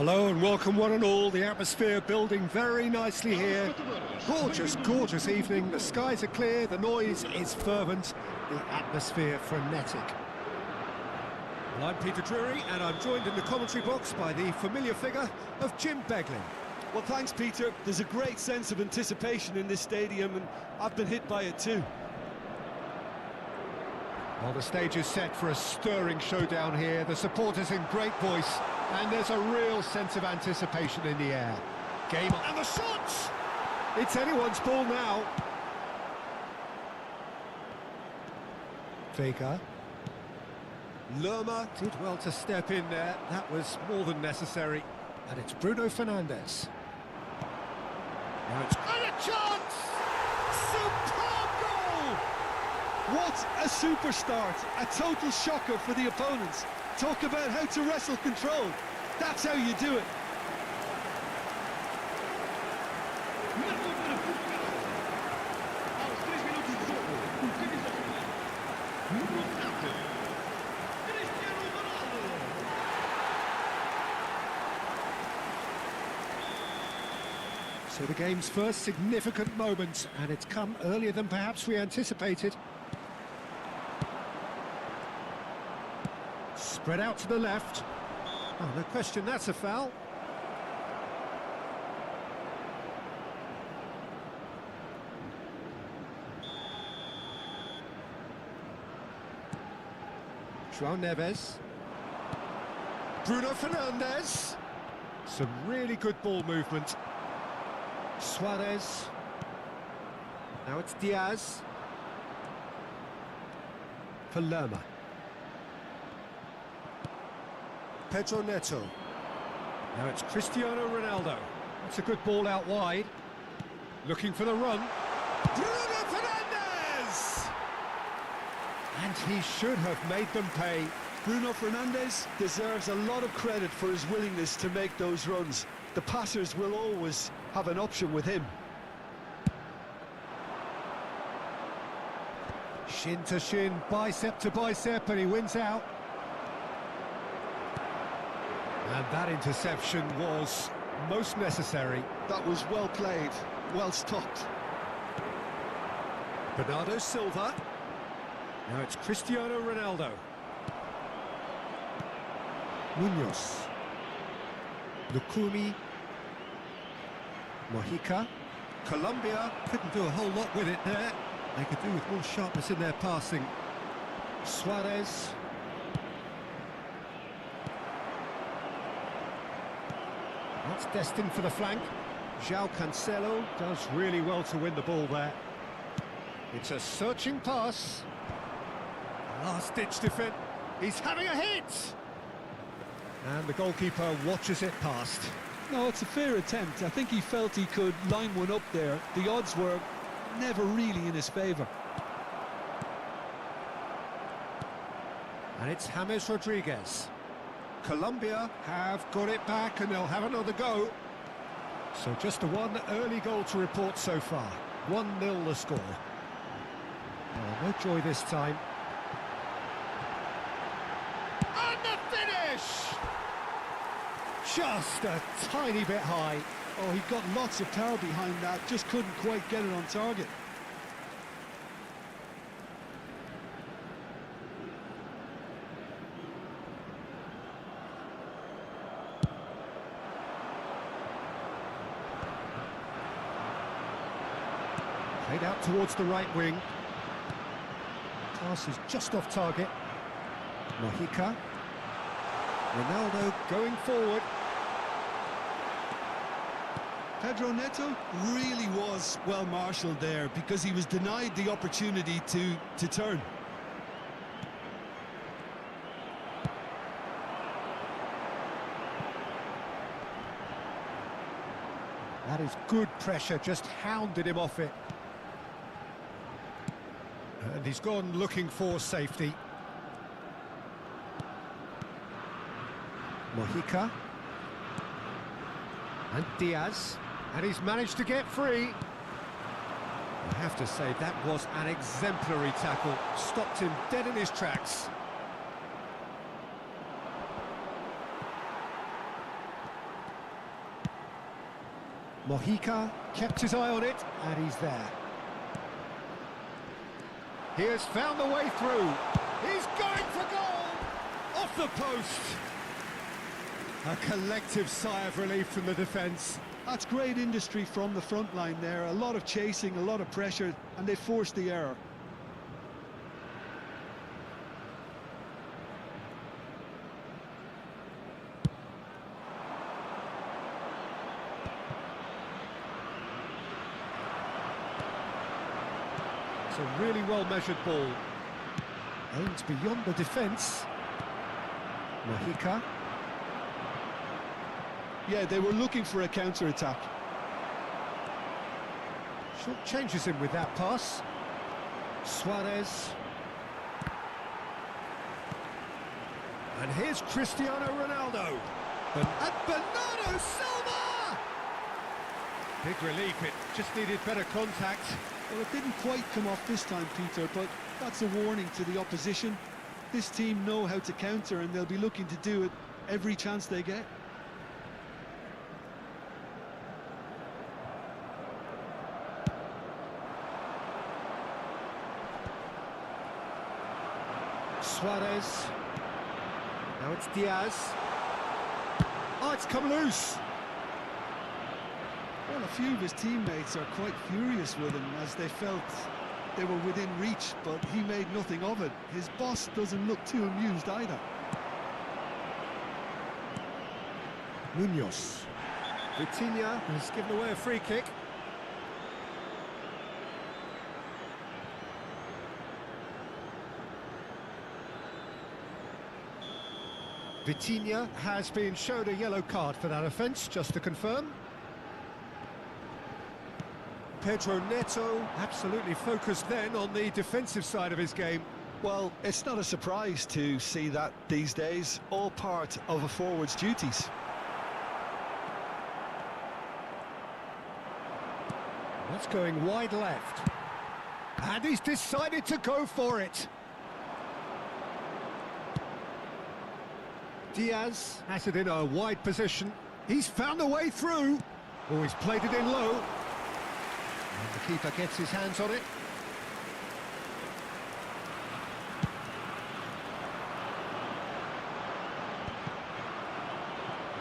Hello and welcome one and all. The atmosphere building very nicely here. Gorgeous, gorgeous evening. The skies are clear, the noise is fervent, the atmosphere frenetic. Well, I'm Peter Drury, and I'm joined in the commentary box by the familiar figure of Jim Beglin. Well, thanks, Peter. There's a great sense of anticipation in this stadium, and I've been hit by it too. Well, the stage is set for a stirring showdown here. The supporters in great voice, and there's a real sense of anticipation in the air. Game on. And the shots! It's anyone's ball now. Vega. Lerma did well to step in there. That was more than necessary. And it's Bruno Fernandes. Now it's... And a chance! Superb goal! What a super start! A total shocker for the opponents. Talk about how to wrestle control. That's how you do it. Marco para Portugal. Aos 3 minutos de jogo, o camisa número 7. Cristiano Ronaldo. So the game's first significant moment, and it's come earlier than perhaps we anticipated. Spread out to the left. Oh, no question, that's a foul. João Neves. Bruno Fernandes. Some really good ball movement. Suarez. Now it's Diaz. For Lerma. Pedro Neto. Now it's Cristiano Ronaldo. That's a good ball out wide. Looking for the run. Bruno Fernandes! And he should have made them pay. Bruno Fernandes deserves a lot of credit for his willingness to make those runs. The passers will always have an option with him. Shin to shin, bicep to bicep, and he wins out. And that interception was most necessary. That was well played, well stopped. Bernardo Silva. Now it's Cristiano Ronaldo. Munoz. Lukumi. Mojica. Colombia couldn't do a whole lot with it there. They could do with more sharpness in their passing. Suarez. That's destined for the flank. João Cancelo does really well to win the ball there. It's a searching pass. Last-ditch defense. He's having a hit! And the goalkeeper watches it past. No, it's a fair attempt. I think he felt he could line one up there. The odds were never really in his favour. And it's James Rodriguez. Colombia have got it back and they'll have another go. So just the one early goal to report so far. 1-0 the score. Oh, no joy this time. And the finish! Just a tiny bit high. Oh, he got lots of power behind that, just couldn't quite get it on target. Played out towards the right wing. Pass is just off target. Mojica. Ronaldo going forward. Pedro Neto really was well marshalled there because he was denied the opportunity to turn. That is good pressure, just hounded him off it. And he's gone looking for safety. Mojica. And Diaz. And he's managed to get free. I have to say, that was an exemplary tackle. Stopped him dead in his tracks. Mojica kept his eye on it, and he's there. He has found the way through. He's going for goal! Off the post! A collective sigh of relief from the defence. That's great industry from the front line there. A lot of chasing, a lot of pressure, and they forced the error. It's a really well-measured ball. Aimed beyond the defence. Mojica. Yeah, they were looking for a counter-attack. Short changes him with that pass. Suarez. And here's Cristiano Ronaldo. And Bernardo Silva! Big relief, it just needed better contact. Well, it didn't quite come off this time, Peter, but that's a warning to the opposition. This team know how to counter, and they'll be looking to do it every chance they get. Suarez. Now it's Diaz. Oh, it's come loose. Well, a few of his teammates are quite furious with him as they felt they were within reach, but he made nothing of it. His boss doesn't look too amused either. Munoz. Vitinha has given away a free kick. Vitinha has been shown a yellow card for that offence, just to confirm. Pedro Neto absolutely focused then on the defensive side of his game. Well, it's not a surprise to see that these days, all part of a forward's duties. That's going wide left. And he's decided to go for it. Diaz has it in a wide position. He's found a way through. Oh, he's played it in low. And the keeper gets his hands on it.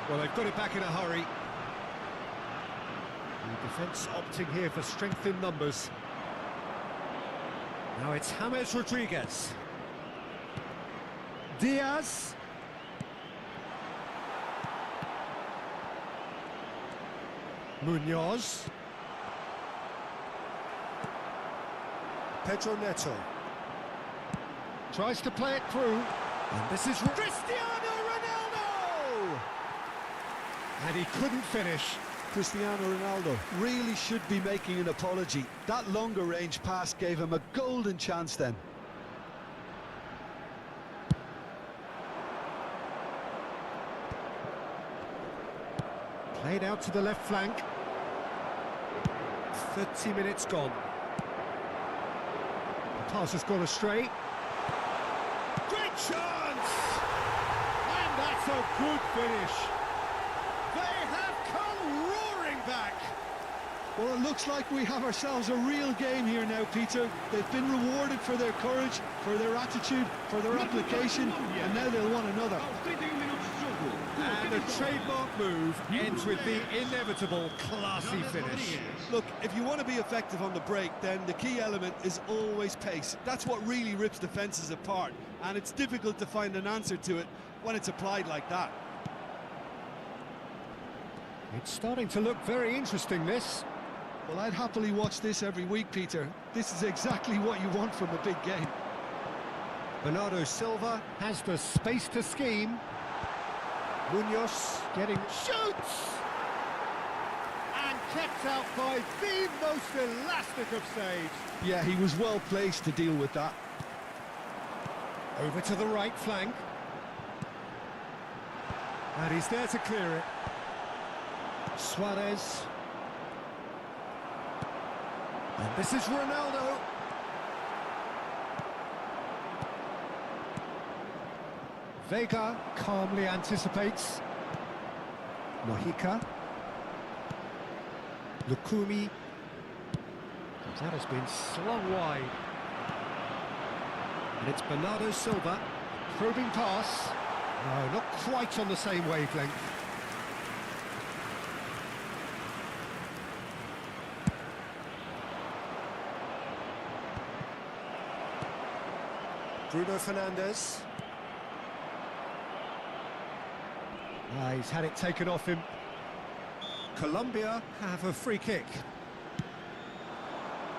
Well, they've got it back in a hurry. The defence opting here for strength in numbers. Now it's James Rodriguez. Diaz. Munoz. Pedro Neto. Tries to play it through. And this is Cristiano Ronaldo! And he couldn't finish. Cristiano Ronaldo really should be making an apology. That longer range pass gave him a golden chance then. Played out to the left flank. 30 minutes gone. The pass has gone astray. Great chance! And that's a good finish. They have come roaring back. Well, it looks like we have ourselves a real game here now, Peter. They've been rewarded for their courage, for their attitude, for their application, and now they'll want another. And the trademark move ends with the inevitable classy finish. Look, if you want to be effective on the break, then the key element is always pace. That's what really rips defences apart, and it's difficult to find an answer to it when it's applied like that. It's starting to look very interesting, this. Well, I'd happily watch this every week, Peter. This is exactly what you want from a big game. Bernardo Silva has the space to scheme. Munoz getting shoots! And kept out by the most elastic of saves. Yeah, he was well placed to deal with that. Over to the right flank. And he's there to clear it. Suarez. And this is Ronaldo. Vega calmly anticipates. Mojica. Lukumi. That has been slung wide. And it's Bernardo Silva. Probing pass. No, not quite on the same wavelength. Bruno Fernandes. He's had it taken off him. Colombia have a free kick.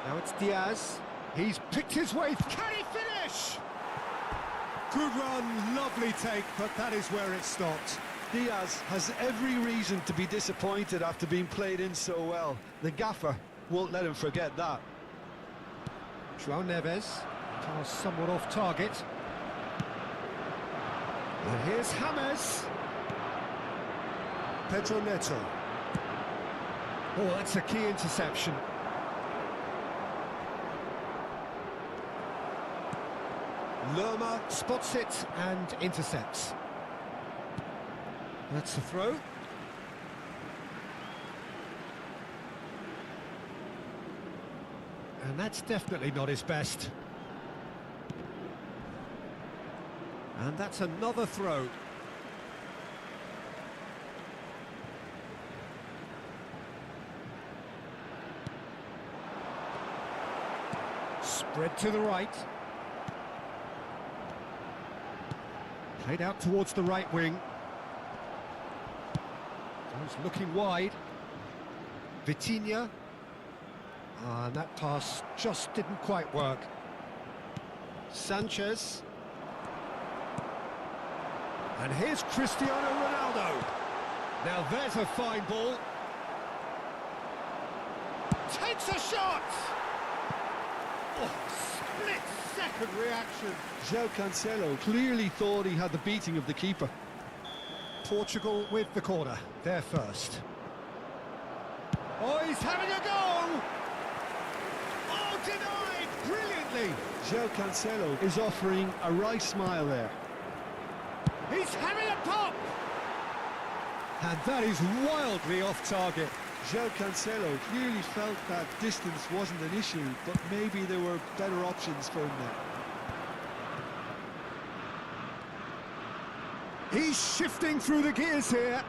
Now it's Diaz. He's picked his way. Can he finish? Good run, lovely take, but that is where it stopped. Diaz has every reason to be disappointed after being played in so well. The gaffer won't let him forget that. João Neves, pass somewhat off target. And here's James. Pedro Neto. Oh, that's a key interception. Lerma spots it and intercepts. That's the throw. And that's definitely not his best. And that's another throw. Spread to the right. Played out towards the right wing. He's looking wide. Vitinha. And that pass just didn't quite work. Sanchez. And here's Cristiano Ronaldo. Now there's a fine ball. Takes a shot! Oh, split-second reaction. João Cancelo clearly thought he had the beating of the keeper. Portugal with the corner, they're first. Oh, he's having a go! Oh, denied brilliantly! João Cancelo is offering a right smile there. He's having a pop! And that is wildly off target. João Cancelo clearly felt that distance wasn't an issue, but maybe there were better options for him there. He's shifting through the gears here.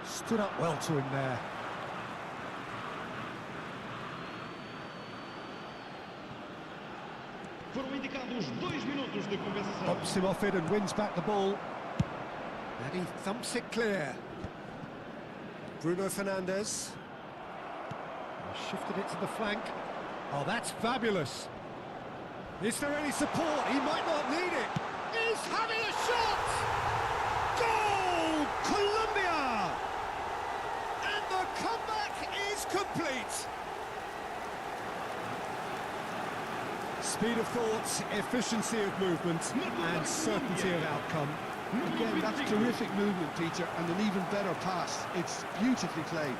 Stood up well to him there. Foram indicados 2 minutos de compensação. Bumps him off it and wins back the ball. And he thumps it clear. Bruno Fernandes. Shifted it to the flank. Oh, that's fabulous. Is there any support? He might not need it. He's having a shot! Goal! Colombia! And the comeback is complete. Speed of thought, efficiency of movement, and certainty of outcome. Again, that's terrific movement, Peter, and an even better pass. It's beautifully played.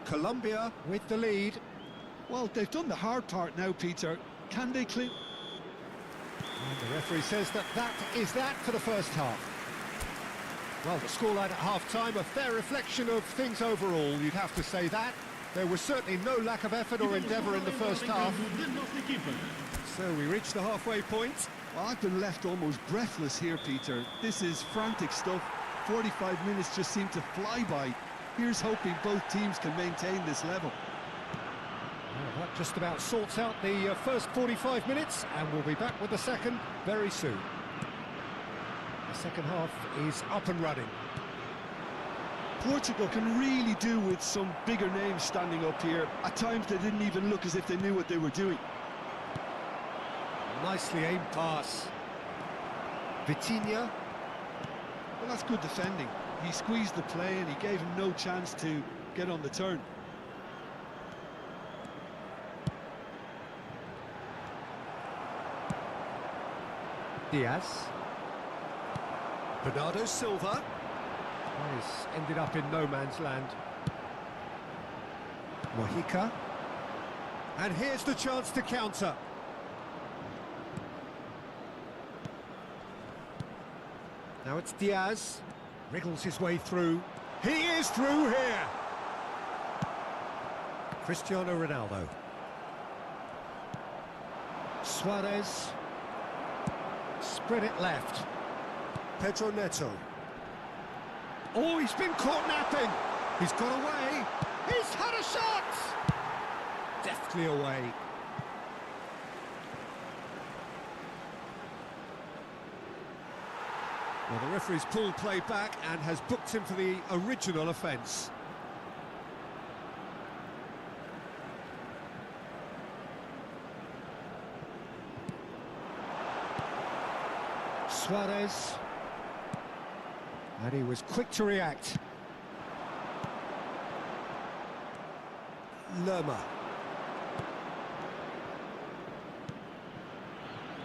Colombia with the lead. Well, they've done the hard part now, Peter. Can they clean? And the referee says that is that for the first half. Well, the scoreline at half-time, a fair reflection of things overall, you'd have to say that. There was certainly no lack of effort or endeavour in the first half. So we reach the halfway point. Well, I've been left almost breathless here, Peter. This is frantic stuff. 45 minutes just seem to fly by. Here's hoping both teams can maintain this level. Well, that just about sorts out the first 45 minutes, and we'll be back with the second very soon. The second half is up and running. Portugal can really do with some bigger names standing up here. At times they didn't even look as if they knew what they were doing. Nicely aimed pass. Vitinha. Well, that's good defending. He squeezed the play and he gave him no chance to get on the turn. Diaz. Bernardo Silva. He's ended up in no man's land. Mojica. And here's the chance to counter. Now it's Diaz. Wriggles his way through. He is through here. Cristiano Ronaldo. Suarez. Spread it left. Pedro Neto. Oh, he's been caught napping. He's got away. He's had a shot. Deftly away. Well, the referee's pulled play back and has booked him for the original offence. Suarez. And he was quick to react. Lerma.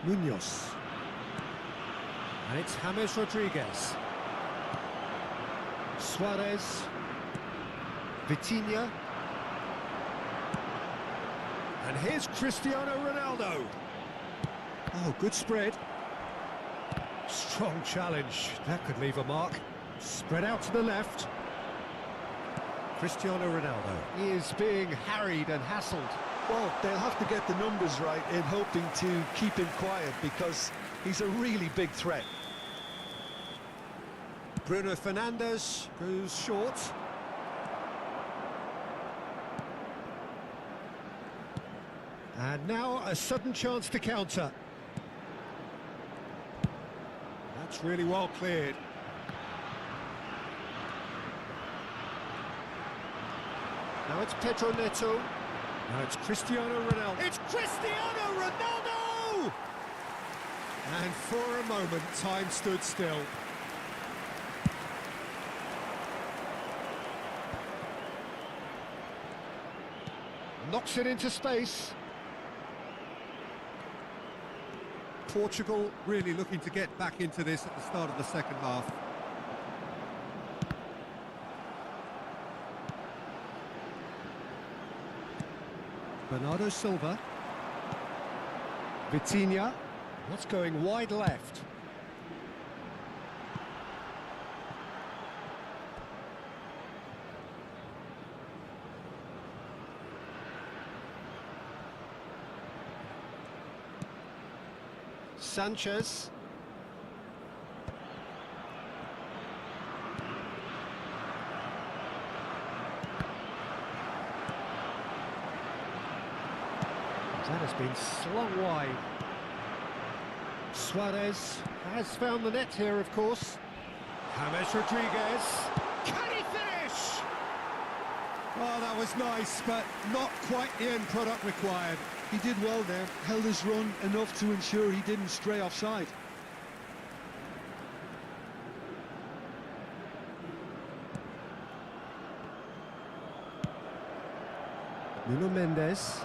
Munoz. And it's James Rodriguez. Suarez. Vitinha. And here's Cristiano Ronaldo. Oh, good spread. Strong challenge. That could leave a mark. Spread out to the left. Cristiano Ronaldo. He is being harried and hassled. Well, they'll have to get the numbers right in hoping to keep him quiet because he's a really big threat. Bruno Fernandes goes short. And now a sudden chance to counter. That's really well cleared. Now it's Pedro Neto. Now it's Cristiano Ronaldo. It's Cristiano Ronaldo! And for a moment, time stood still. Knocks it into space. Portugal really looking to get back into this at the start of the second half. Bernardo Silva. Vitinha. What's going wide left? Sanchez. That has been slung wide. Suarez has found the net here, of course. James Rodriguez. Can he finish? Oh, that was nice, but not quite the end product required. He did well there, held his run enough to ensure he didn't stray offside. Nuno Mendes.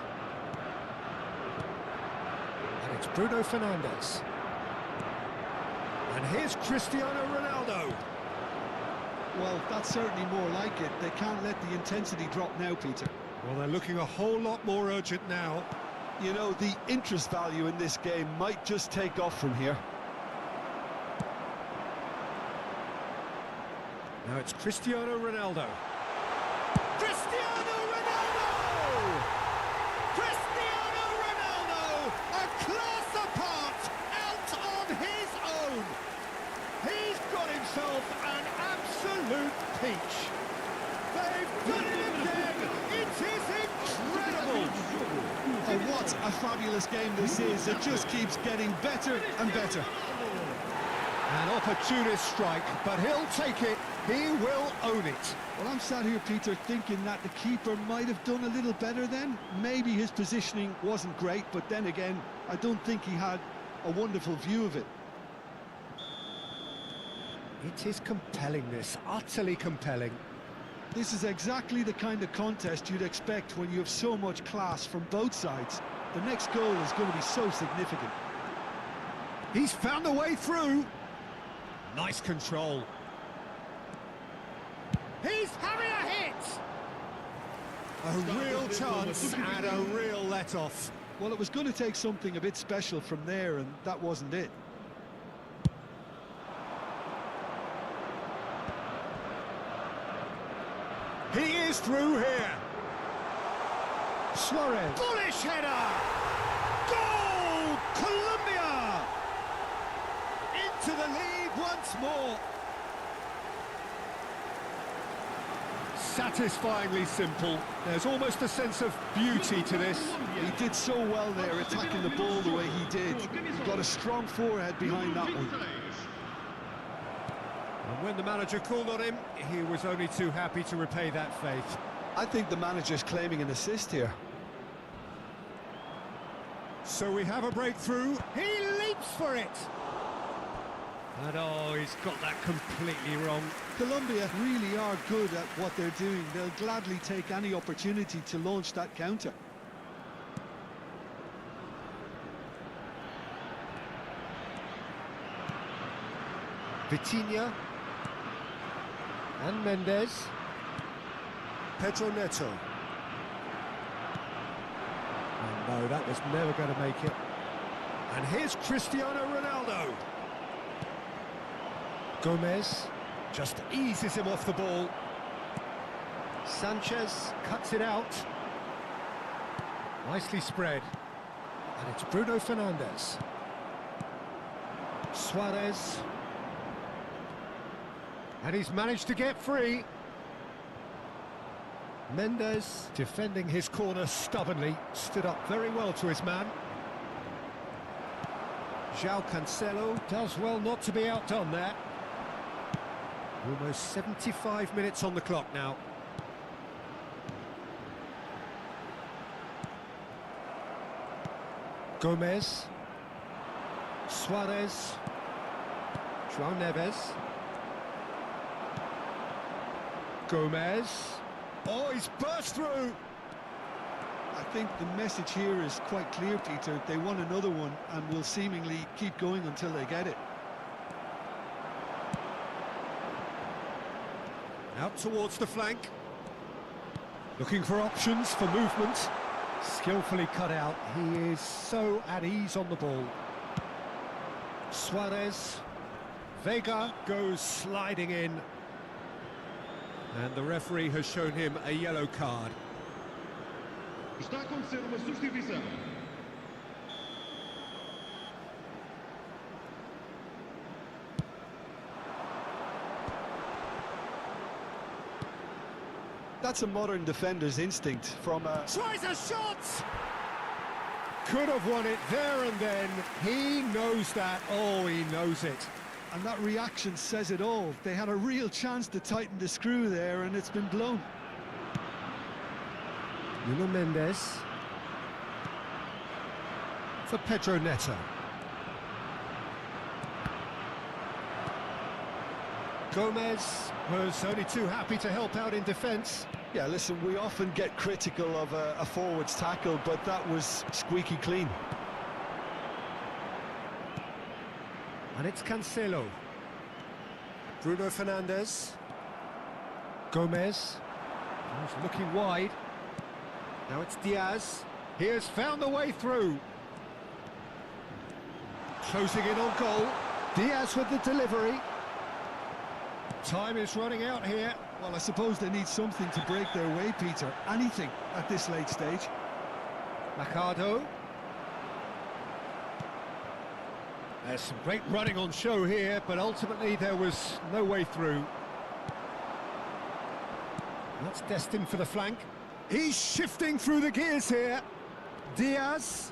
And it's Bruno Fernandes. And here's Cristiano Ronaldo. Well, that's certainly more like it. They can't let the intensity drop now, Peter. Well, they're looking a whole lot more urgent now. You know, the interest value in this game might just take off from here. Now it's Cristiano Ronaldo. Cristiano Ronaldo! Cristiano Ronaldo! A class apart, out on his own. He's got himself an absolute peach. They've done it again. It is incredible. Oh, what a fabulous game this is. It just keeps getting better and better. An opportunist strike, but he'll take it. He will own it. Well, I'm sat here, Peter, thinking that the keeper might have done a little better then. Maybe his positioning wasn't great, but then again, I don't think he had a wonderful view of it. It is compelling, this, utterly compelling. This is exactly the kind of contest you'd expect when you have so much class from both sides. The next goal is going to be so significant. He's found a way through. Nice control. He's having a hit! A real chance and a real let-off. Well, it was going to take something a bit special from there, and that wasn't it. He is through here. Suarez. Bullish header! Goal! Colombia! Into the lead once more. Satisfyingly simple. There's almost a sense of beauty to this. He did so well there, attacking the ball the way he did. He got a strong forehead behind that one. And when the manager called on him, he was only too happy to repay that faith. I think the manager's claiming an assist here. So we have a breakthrough. He leaps for it. And oh, he's got that completely wrong. Colombia really are good at what they're doing. They'll gladly take any opportunity to launch that counter. Vitinha. And Mendes. Pedro Neto. Oh, no, that was never going to make it. And here's Cristiano Ronaldo. Gomez just eases him off the ball. Sanchez cuts it out. Nicely spread. And it's Bruno Fernandes. Suarez. And he's managed to get free. Mendes, defending his corner stubbornly, stood up very well to his man. João Cancelo does well not to be outdone there. Almost 75 minutes on the clock now. Gomez. Suarez. João Neves. Gomez. Oh, he's burst through! I think the message here is quite clear, Peter. They want another one and will seemingly keep going until they get it. Out towards the flank. Looking for options for movement. Skillfully cut out. He is so at ease on the ball. Suarez. Vega goes sliding in. And the referee has shown him a yellow card. Está a acontecer uma substituição. That's a modern defender's instinct from a... Tries a shot! Could have won it there and then. He knows that. Oh, he knows it. And that reaction says it all. They had a real chance to tighten the screw there, and it's been blown. Nuno Mendes. For Pedro Neto. Gomez was only too happy to help out in defence. Yeah, listen, we often get critical of a forward's tackle, but that was squeaky clean. And it's Cancelo. Bruno Fernandes. Gomez. He's looking wide. Now it's Diaz. He has found the way through. Closing in on goal. Diaz with the delivery. Time is running out here. Well, I suppose they need something to break their way, Peter. Anything at this late stage. Mercado. There's some great running on show here, but ultimately there was no way through. That's destined for the flank. He's shifting through the gears here. Diaz.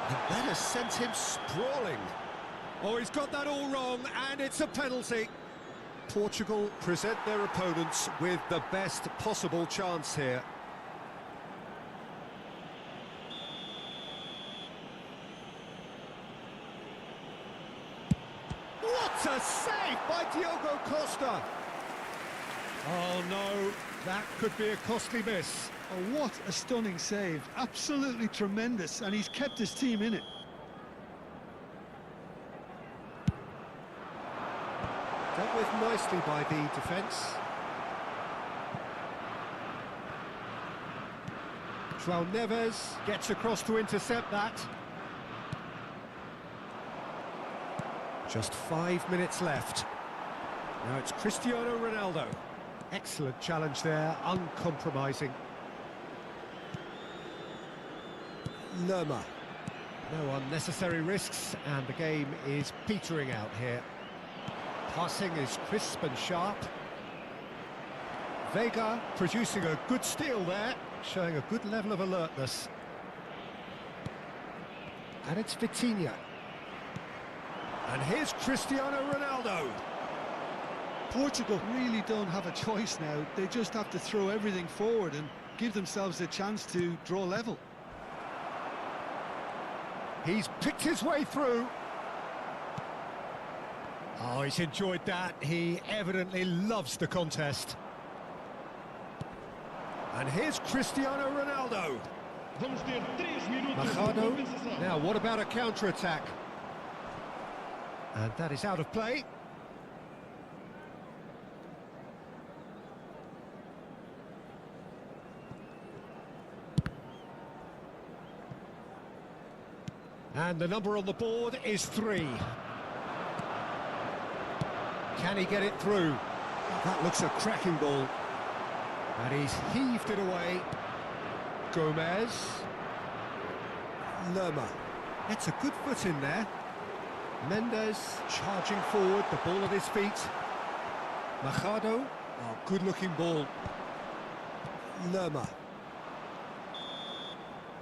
And that has sent him sprawling. Oh, he's got that all wrong, and it's a penalty. Portugal present their opponents with the best possible chance here. What a save by Diogo Costa! Oh no, that could be a costly miss. Oh, what a stunning save. Absolutely tremendous, and he's kept his team in it. Dealt with nicely by the defence. João Neves gets across to intercept that. Just 5 minutes left. Now it's Cristiano Ronaldo. Excellent challenge there, uncompromising. Lerma. No unnecessary risks, and the game is petering out here. Passing is crisp and sharp. Vega producing a good steal there, showing a good level of alertness. And it's Vitinha. And here's Cristiano Ronaldo. Portugal really don't have a choice now. They just have to throw everything forward and give themselves a chance to draw level. He's picked his way through. Oh, he's enjoyed that. He evidently loves the contest. And here's Cristiano Ronaldo. Machado. Now, what about a counter-attack? And that is out of play. And the number on the board is 3. Can he get it through? That looks a cracking ball. And he's heaved it away. Gomez. Lerma. It's a good foot in there. Mendes charging forward, the ball at his feet. Machado. Oh, good-looking ball. Lerma.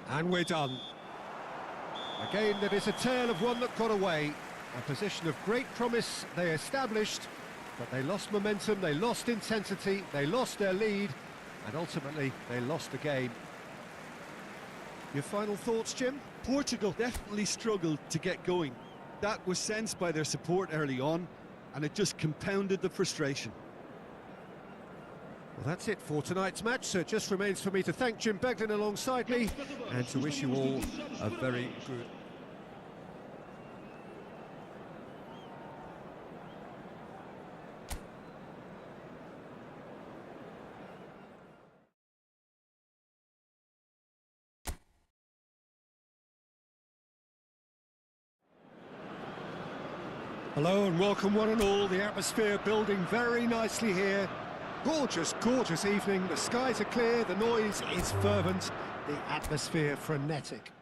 And we're done. A game that is a tale of one that got away. A position of great promise they established, but they lost momentum, they lost intensity, they lost their lead, and ultimately they lost the game. Your final thoughts, Jim? Portugal definitely struggled to get going. That was sensed by their support early on, and it just compounded the frustration. Well, that's it for tonight's match, so it just remains for me to thank Jim Beglin alongside me and to wish you all a very good... Hello and welcome one and all. The atmosphere building very nicely here. Gorgeous, gorgeous evening. The skies are clear, the noise is fervent, the atmosphere frenetic.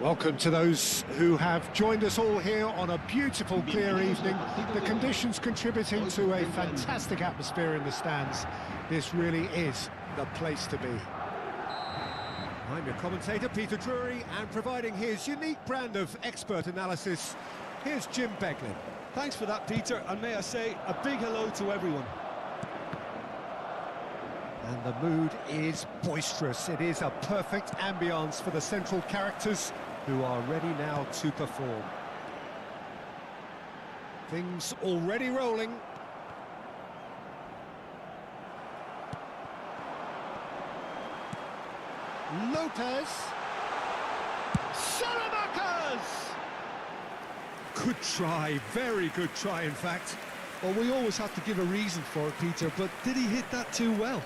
Welcome to those who have joined us all here on a beautiful, clear evening. The conditions contributing to a fantastic atmosphere in the stands. This really is the place to be. I'm your commentator, Peter Drury, and providing his unique brand of expert analysis, here's Jim Beglin. Thanks for that, Peter, and may I say a big hello to everyone. And the mood is boisterous. It is a perfect ambience for the central characters who are ready now to perform. Things already rolling. Lopez. Salamanca's! Good try, very good try, in fact. Well, we always have to give a reason for it, Peter, but did he hit that too well?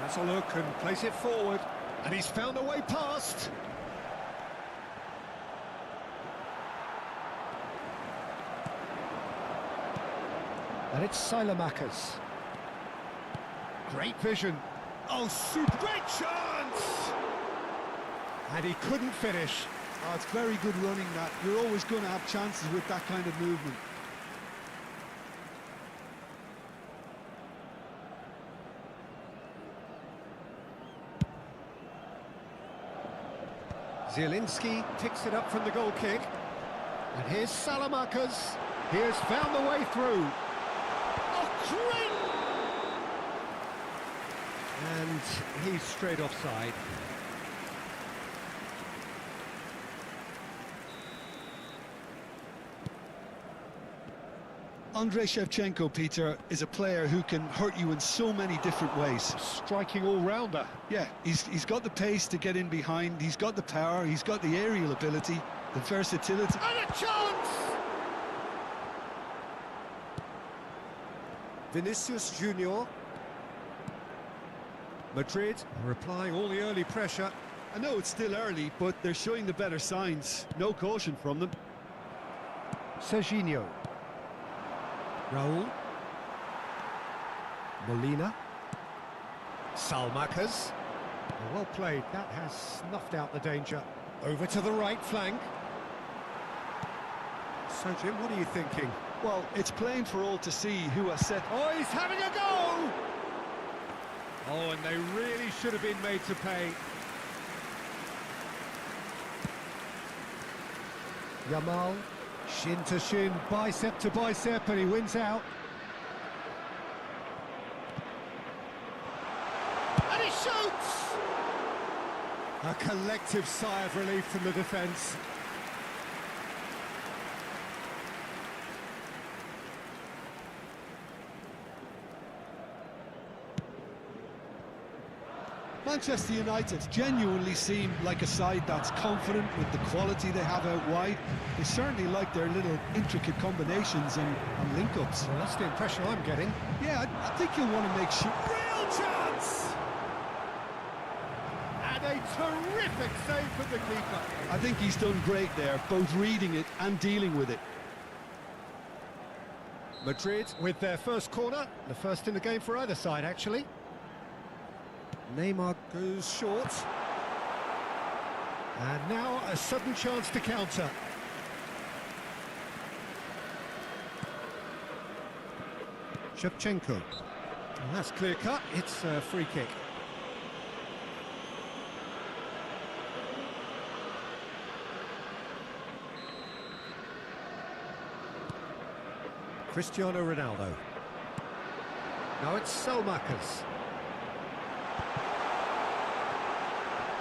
Has a look and place it forward, and he's found a way past. And it's Salamanca's. Great vision. Oh, super great chance! And he couldn't finish. Oh, it's very good running, that. You're always going to have chances with that kind of movement. Zielinski picks it up from the goal kick. And here's Salamanca's. He has found the way through. Oh, great! And he's straight offside. Andrei Shevchenko, Peter, is a player who can hurt you in so many different ways. Striking all-rounder. Yeah, he's got the pace to get in behind, he's got the power, he's got the aerial ability, the versatility. And a chance! Vinicius Junior. Madrid are applying all the early pressure. I know it's still early, but they're showing the better signs. No caution from them. Serginho. Raul. Molina. Salmakas. Well played, that has snuffed out the danger. Over to the right flank. So Jim, what are you thinking? Well, it's plain for all to see who has set... Oh, he's having a go! Oh, and they really should have been made to pay. Yamal, shin to shin, bicep to bicep, and he wins out. And he shoots! A collective sigh of relief from the defence. Manchester United genuinely seem like a side that's confident with the quality they have out wide. They certainly like their little intricate combinations and link-ups. Well, that's the impression I'm getting. Yeah, I think you'll want to make sure... Real chance! And a terrific save from the keeper. I think he's done great there, both reading it and dealing with it. Madrid with their first corner, the first in the game for either side, actually. Neymar goes short. And now a sudden chance to counter. Shevchenko. Well, that's clear cut, it's a free kick. Cristiano Ronaldo. Now it's Salmakas.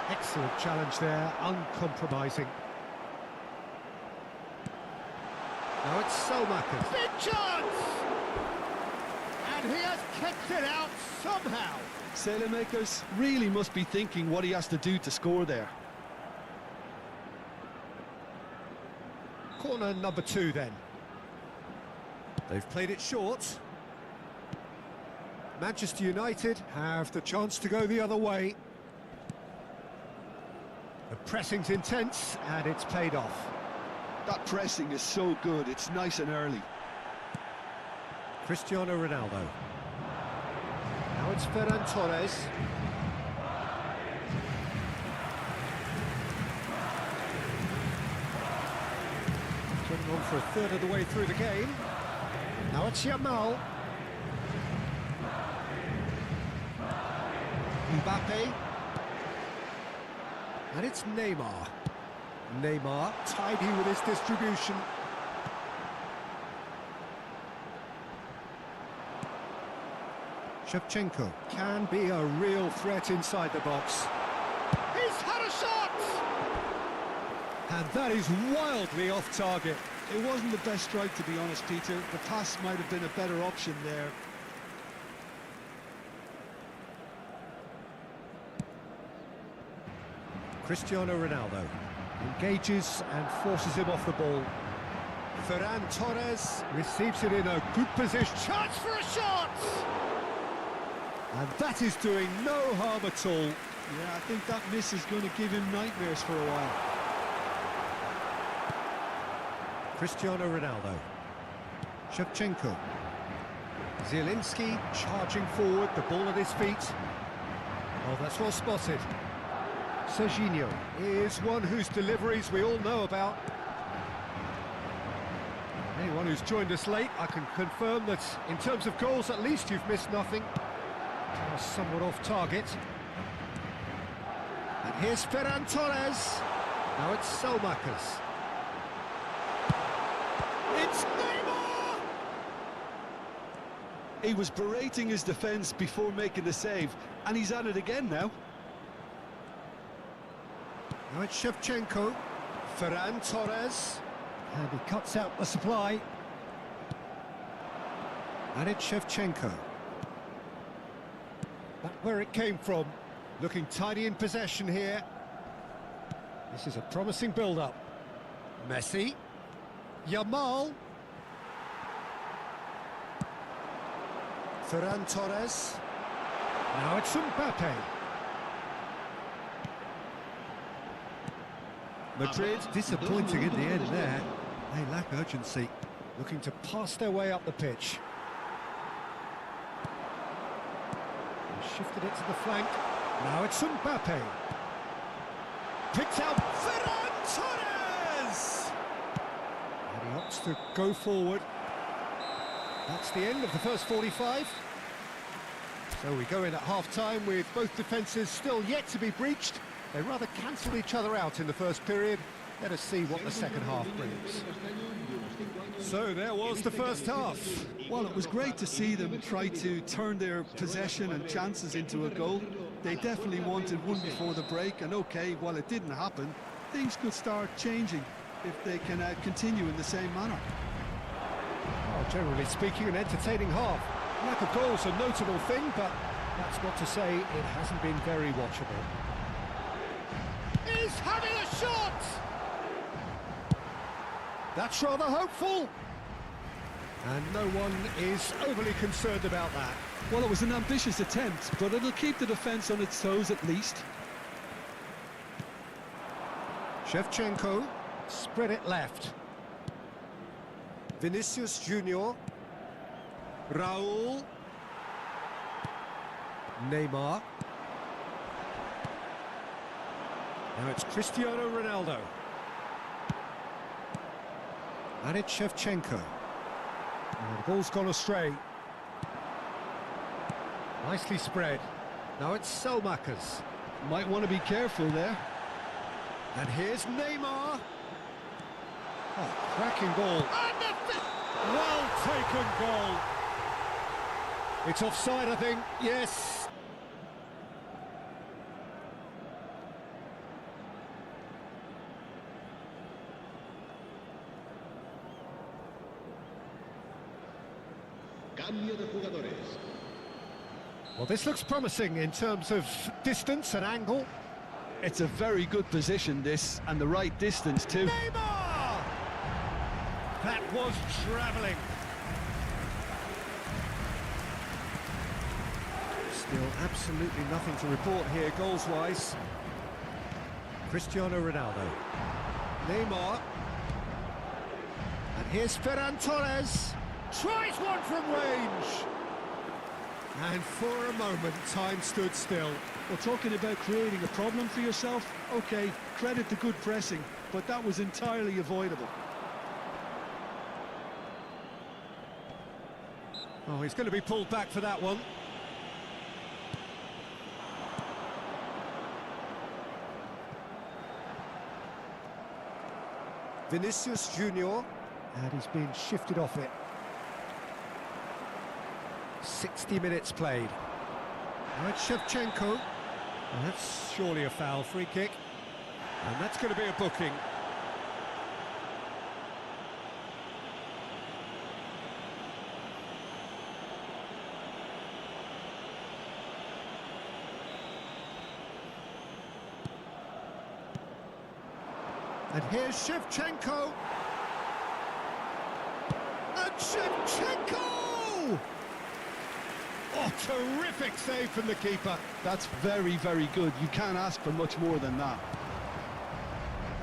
Excellent challenge there, uncompromising. Now it's Salmakas. Big chance! And he has kicked it out somehow. Sailmakers really must be thinking what he has to do to score there. Corner number 2 then. They've played it short. Manchester United have the chance to go the other way. The pressing's intense, and it's paid off. That pressing is so good, it's nice and early. Cristiano Ronaldo. Now it's Ferran Torres. for a third of the way through the game. Now it's Yamal. Mbappe. And it's Neymar. Neymar, tidy with his distribution. Shevchenko can be a real threat inside the box. He's had a shot! And that is wildly off target. It wasn't the best strike, to be honest, Peter. The pass might have been a better option there. Cristiano Ronaldo engages and forces him off the ball. Ferran Torres receives it in a good position. Chance for a shot! And that is doing no harm at all. Yeah, I think that miss is going to give him nightmares for a while. Cristiano Ronaldo. Shevchenko. Zielinski charging forward, the ball at his feet. Oh, that's well spotted. Serginho is one whose deliveries we all know about. Anyone who's joined us late, I can confirm that in terms of goals, at least you've missed nothing. Somewhat off target. And here's Ferran Torres. Now it's Selmakers. It's Neymar! He was berating his defence before making the save, and he's at it again now. Now it's Shevchenko. Ferran Torres. And he cuts out the supply. And it's Shevchenko. Back where it came from. Looking tidy in possession here. This is a promising build-up. Messi. Yamal. Ferran Torres. Now it's Mbappe. Madrid disappointing in the end there. They lack urgency. Looking to pass their way up the pitch. Shifted it to the flank. Now it's Mbappe. Picked out Ferran Torres! And he opts to go forward. That's the end of the first 45. So we go in at half-time with both defences still yet to be breached. They rather cancelled each other out in the first period. Let us see what the second half brings. So there was the first half. Well, it was great to see them try to turn their possession and chances into a goal. They definitely wanted one before the break, and okay, while it didn't happen, things could start changing if they can continue in the same manner. Well, generally speaking, an entertaining half. Lack of goals a notable thing, but that's not to say it hasn't been very watchable. He's having a shot! That's rather hopeful. And no one is overly concerned about that. Well, it was an ambitious attempt, but it'll keep the defence on its toes at least. Shevchenko, spread it left. Vinicius Junior. Raul. Neymar. Now it's Cristiano Ronaldo. And it's Shevchenko. And the ball's gone astray. Nicely spread. Now it's Selmakers. Might want to be careful there. And here's Neymar. Oh, cracking ball. And well taken goal. It's offside, I think. Yes. Cambio de jugadores. Well, this looks promising in terms of distance and angle. It's a very good position, this, and the right distance too. Neymar! That was travelling. Still absolutely nothing to report here goals-wise. Cristiano Ronaldo. Neymar. And here's Ferran Torres. Tries one from range. And for a moment, time stood still. Well, talking about creating a problem for yourself, okay, credit the good pressing, but that was entirely avoidable. Oh, he's going to be pulled back for that one. Vinicius Junior, and he's been shifted off it. 60 minutes played. Now it's Shevchenko. And that's surely a foul, free kick. And that's going to be a booking. And here's Shevchenko. And Shevchenko! Oh, terrific save from the keeper. That's very, very good. You can't ask for much more than that.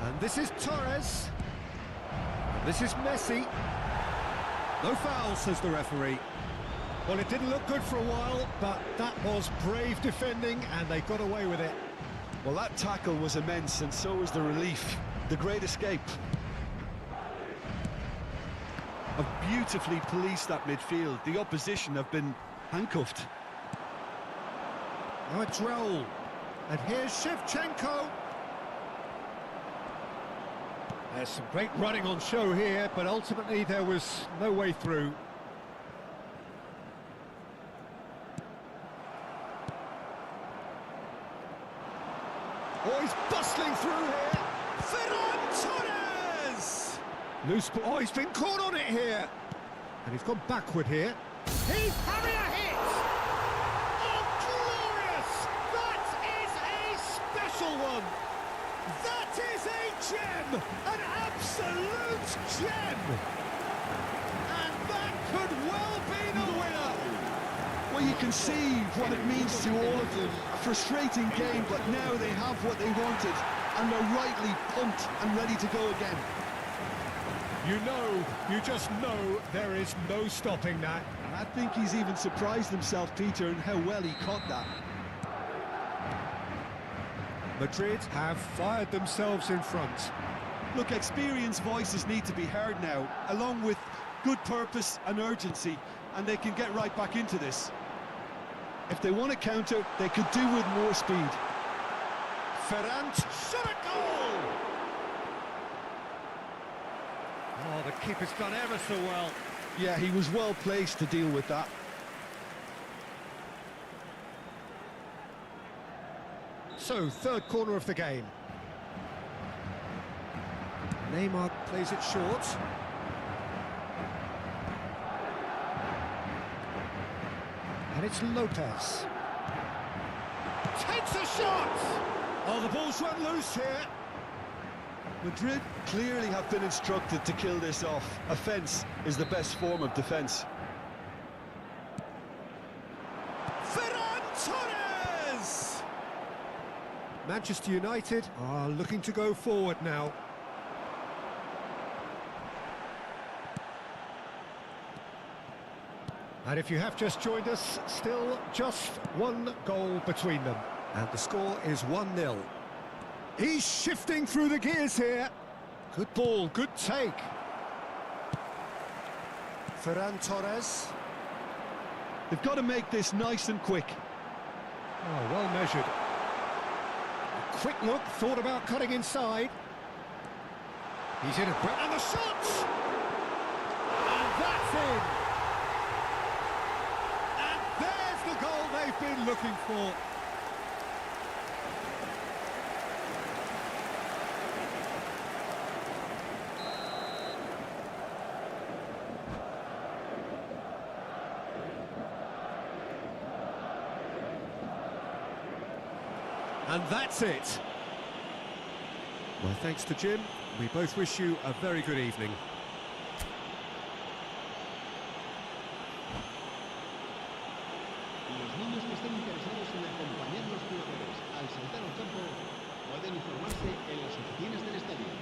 And this is Torres. And this is Messi. No foul, says the referee. Well, it didn't look good for a while, but that was brave defending, and they got away with it. Well, that tackle was immense, and so was the relief. The great escape. Have beautifully policed that midfield. The opposition have been handcuffed. Now it's Raul. And here's Shevchenko. There's some great running on show here, but ultimately there was no way through. Oh, he's bustling through here. Ferran Torres! Loose ball. Oh, he's been caught on it here. And he's gone backward here. He's having a hit! Oh, glorious! That is a special one! That is a gem! An absolute gem! And that could well be the winner! Well, you can see what it means to all of them. A frustrating game, but now they have what they wanted, and they're rightly pumped and ready to go again. You just know there is no stopping that. And I think he's even surprised himself, Peter, in how well he caught that. Madrid have fired themselves in front. Look, experienced voices need to be heard now, along with good purpose and urgency, and they can get right back into this. If they want to counter, they could do with more speed. Ferran shot a goal! Oh, the keeper's done ever so well. Yeah, he was well placed to deal with that. So, third corner of the game. Neymar plays it short. And it's Lopez. Takes a shot! Oh, the ball's run loose here. Madrid clearly have been instructed to kill this off. Offence is the best form of defence. Ferran Torres! Manchester United are looking to go forward now. And if you have just joined us, still just one goal between them. And the score is 1-0. He's shifting through the gears here. Good ball, good take. Ferran Torres. They've got to make this nice and quick. Oh, well measured. A quick look, thought about cutting inside. He's in a... And the shot! And that's in! And there's the goal they've been looking for. And that's it. My thanks to Jim. We both wish you a very good evening. Los niños que estén interesados en acompañar a los jugadores al saltar al campo pueden informarse en las oficinas del estadio.